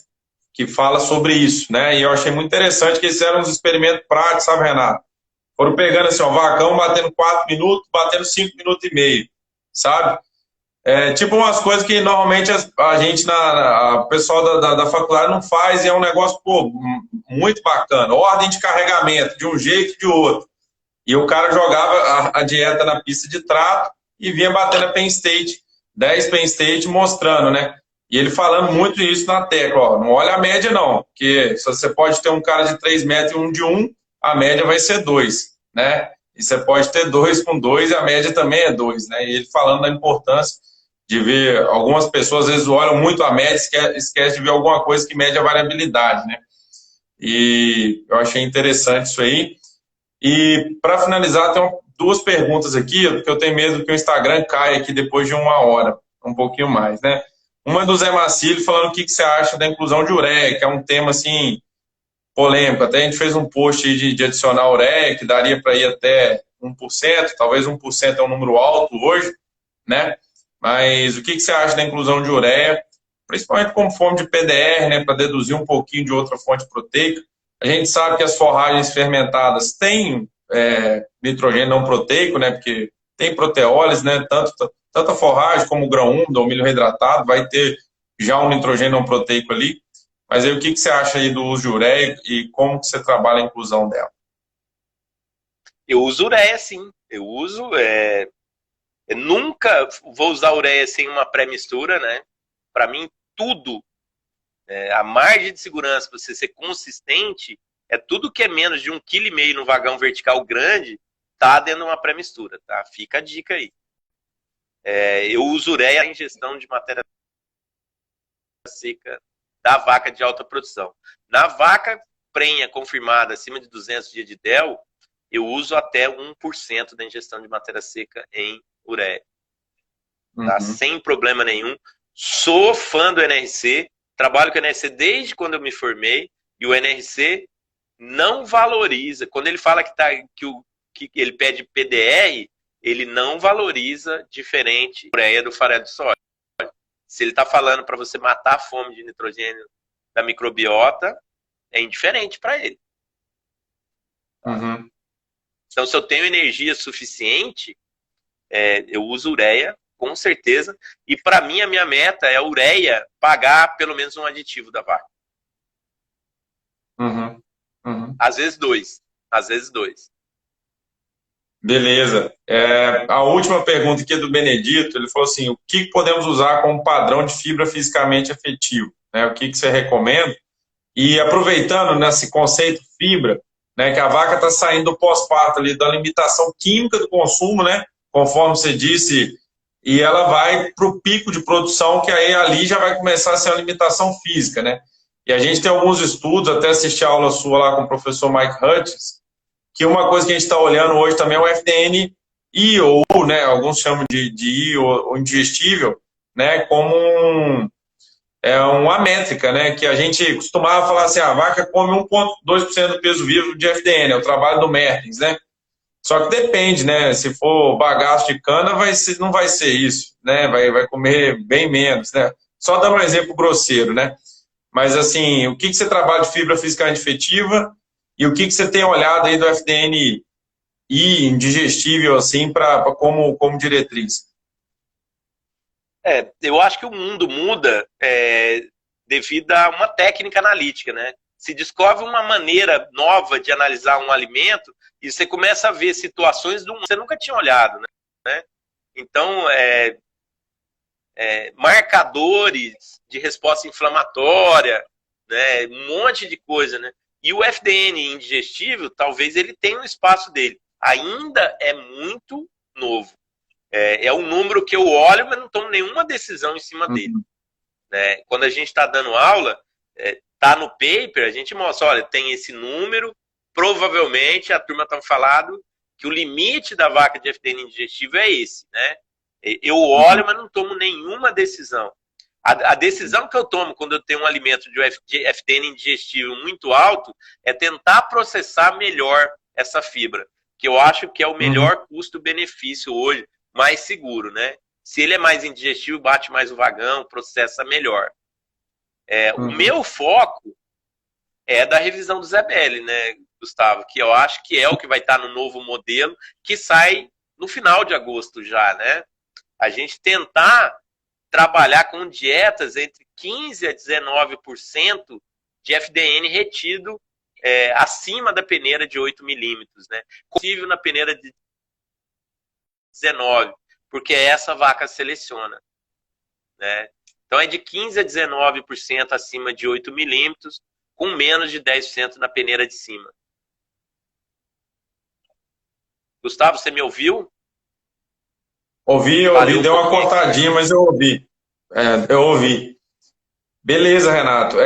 que fala sobre isso, né? E eu achei muito interessante que eles fizeram uns experimentos práticos, sabe, Renato? Foram pegando assim, ó, vacão batendo 4 minutos, batendo 5 minutos e meio, sabe? tipo umas coisas que normalmente a gente, o pessoal da faculdade não faz e é um negócio, pô, muito bacana. Ordem de carregamento, de um jeito e de outro. E o cara jogava a dieta na pista de trato e vinha batendo a Penn State, 10 Penn State mostrando, né? E ele falando muito isso na tecla, ó, não olha a média não, porque se você pode ter um cara de 3 metros e um de 1, a média vai ser 2, né? E você pode ter 2 com 2 e a média também é 2, né? E ele falando da importância de ver, algumas pessoas às vezes olham muito a média, esquece de ver alguma coisa que mede a variabilidade, né? E eu achei interessante isso aí. E para finalizar, tem duas perguntas aqui, porque eu tenho medo que o Instagram caia aqui depois de 1 hora, um pouquinho mais, né? Uma é do Zé Marcílio falando o que você acha da inclusão de ureia, que é um tema assim polêmico. Até a gente fez um post aí de adicionar ureia, que daria para ir até 1%, talvez 1% é um número alto hoje, né? Mas o que você acha da inclusão de ureia, principalmente como forma de PDR, né, para deduzir um pouquinho de outra fonte proteica? A gente sabe que as forragens fermentadas têm nitrogênio não proteico, né, porque tem proteólise, né, tanto a forragem como o grão úmido ou milho reidratado vai ter já um nitrogênio não proteico ali. Mas aí o que você acha aí do uso de ureia e como que você trabalha a inclusão dela? Eu uso ureia, sim. Eu uso. Eu nunca vou usar ureia sem uma pré-mistura, né? Para mim, tudo, a margem de segurança para você ser consistente, é tudo que é menos de 1,5 kg no vagão vertical grande, tá dentro de uma pré-mistura, tá? Fica a dica aí. Eu uso ureia em ingestão de matéria seca da vaca de alta produção. Na vaca prenha confirmada acima de 200 dias de DEL, eu uso até 1% da ingestão de matéria seca em ureia. Tá? Sem problema nenhum. Sou fã do NRC, trabalho com o NRC desde quando eu me formei, e o NRC não valoriza. Quando ele fala que ele pede PDR, ele não valoriza diferente da ureia do farelo de soja. Se ele está falando para você matar a fome de nitrogênio da microbiota, é indiferente para ele. Uhum. Então, se eu tenho energia suficiente, eu uso ureia, com certeza. E para mim, a minha meta é a ureia pagar pelo menos um aditivo da vaca. Uhum. Uhum. Às vezes 2. Às vezes 2. Beleza. A última pergunta aqui é do Benedito. Ele falou assim: o que podemos usar como padrão de fibra fisicamente efetivo? Né? O que você recomenda? E aproveitando nesse conceito fibra, né, que a vaca está saindo do pós-parto ali, da limitação química do consumo, né, conforme você disse, e ela vai para o pico de produção, que aí ali já vai começar a ser uma limitação física, né? E a gente tem alguns estudos, até assisti a aula sua lá com o professor Mike Hutchins, que uma coisa que a gente está olhando hoje também é o FDN-I, ou, né, alguns chamam de I, ou indigestível, né, como uma métrica, né, que a gente costumava falar assim, a vaca come 1,2% do peso vivo de FDN, é o trabalho do Mertens, né? Só que depende, né? Se for bagaço de cana, não vai ser isso, né? Vai comer bem menos, né? Só dando um exemplo grosseiro, né? Mas, assim, o que você trabalha de fibra fisicamente efetiva e o que você tem olhado aí do FDNI indigestível, assim, como diretriz? Eu acho que o mundo muda devido a uma técnica analítica, né? Se descobre uma maneira nova de analisar um alimento e você começa a ver situações do mundo que você nunca tinha olhado, né? Então, marcadores de resposta inflamatória, né? Um monte de coisa, né? E o FDN indigestível, talvez ele tenha um espaço dele. Ainda é muito novo. É um número que eu olho, mas não tomo nenhuma decisão em cima dele. Né? Quando a gente está dando aula, tá no paper, a gente mostra, olha, tem esse número, provavelmente a turma está falando que o limite da vaca de FDN indigestivo é esse, né? Eu olho, mas não tomo nenhuma decisão. A decisão que eu tomo quando eu tenho um alimento de FDN indigestivo muito alto é tentar processar melhor essa fibra, que eu acho que é o melhor custo-benefício hoje, mais seguro, né? Se ele é mais indigestivo, bate mais o vagão, processa melhor. O meu foco é da revisão do Zebelli, né, Gustavo? Que eu acho que é o que vai estar no novo modelo, que sai no final de agosto já, né? A gente tentar trabalhar com dietas entre 15% a 19% de FDN retido acima da peneira de 8 milímetros, né? Possível na peneira de 19, porque essa vaca seleciona, né? Então é de 15% a 19% acima de 8 milímetros, com menos de 10% na peneira de cima. Gustavo, você me ouviu? Ouvi, deu uma cortadinha, mas eu ouvi. Eu ouvi. Beleza, Renato.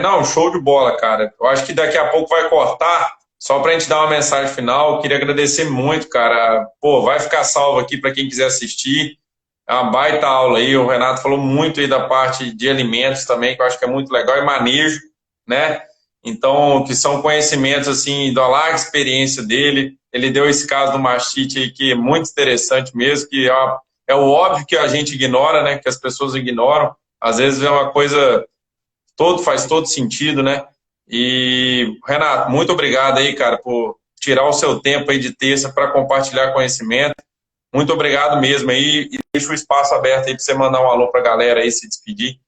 Não, show de bola, cara. Eu acho que daqui a pouco vai cortar. Só para a gente dar uma mensagem final, queria agradecer muito, cara. Pô, vai ficar salvo aqui para quem quiser assistir. É uma baita aula aí. O Renato falou muito aí da parte de alimentos também, que eu acho que é muito legal, e manejo, né? Então, que são conhecimentos, assim, da larga experiência dele. Ele deu esse caso do mastite aí, que é muito interessante mesmo, que é o óbvio que a gente ignora, né? Que as pessoas ignoram. Às vezes é uma coisa, faz todo sentido, né? E, Renato, muito obrigado aí, cara, por tirar o seu tempo aí de terça para compartilhar conhecimento. Muito obrigado mesmo aí, e deixa o espaço aberto aí para você mandar um alô para a galera aí, se despedir.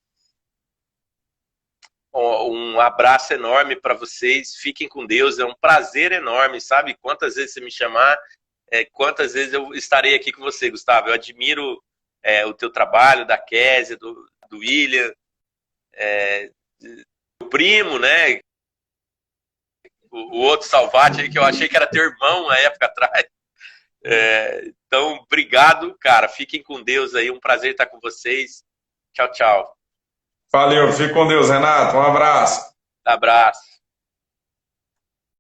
Um abraço enorme para vocês, fiquem com Deus, é um prazer enorme, sabe? Quantas vezes você me chamar, quantas vezes eu estarei aqui com você, Gustavo. Eu admiro o teu trabalho, da Kézia, do William, do primo, né? O outro Salvati aí, que eu achei que era teu irmão na época atrás. Então, obrigado, cara. Fiquem com Deus aí. Um prazer estar com vocês. Tchau, tchau. Valeu, fique com Deus, Renato. Um abraço. Abraço.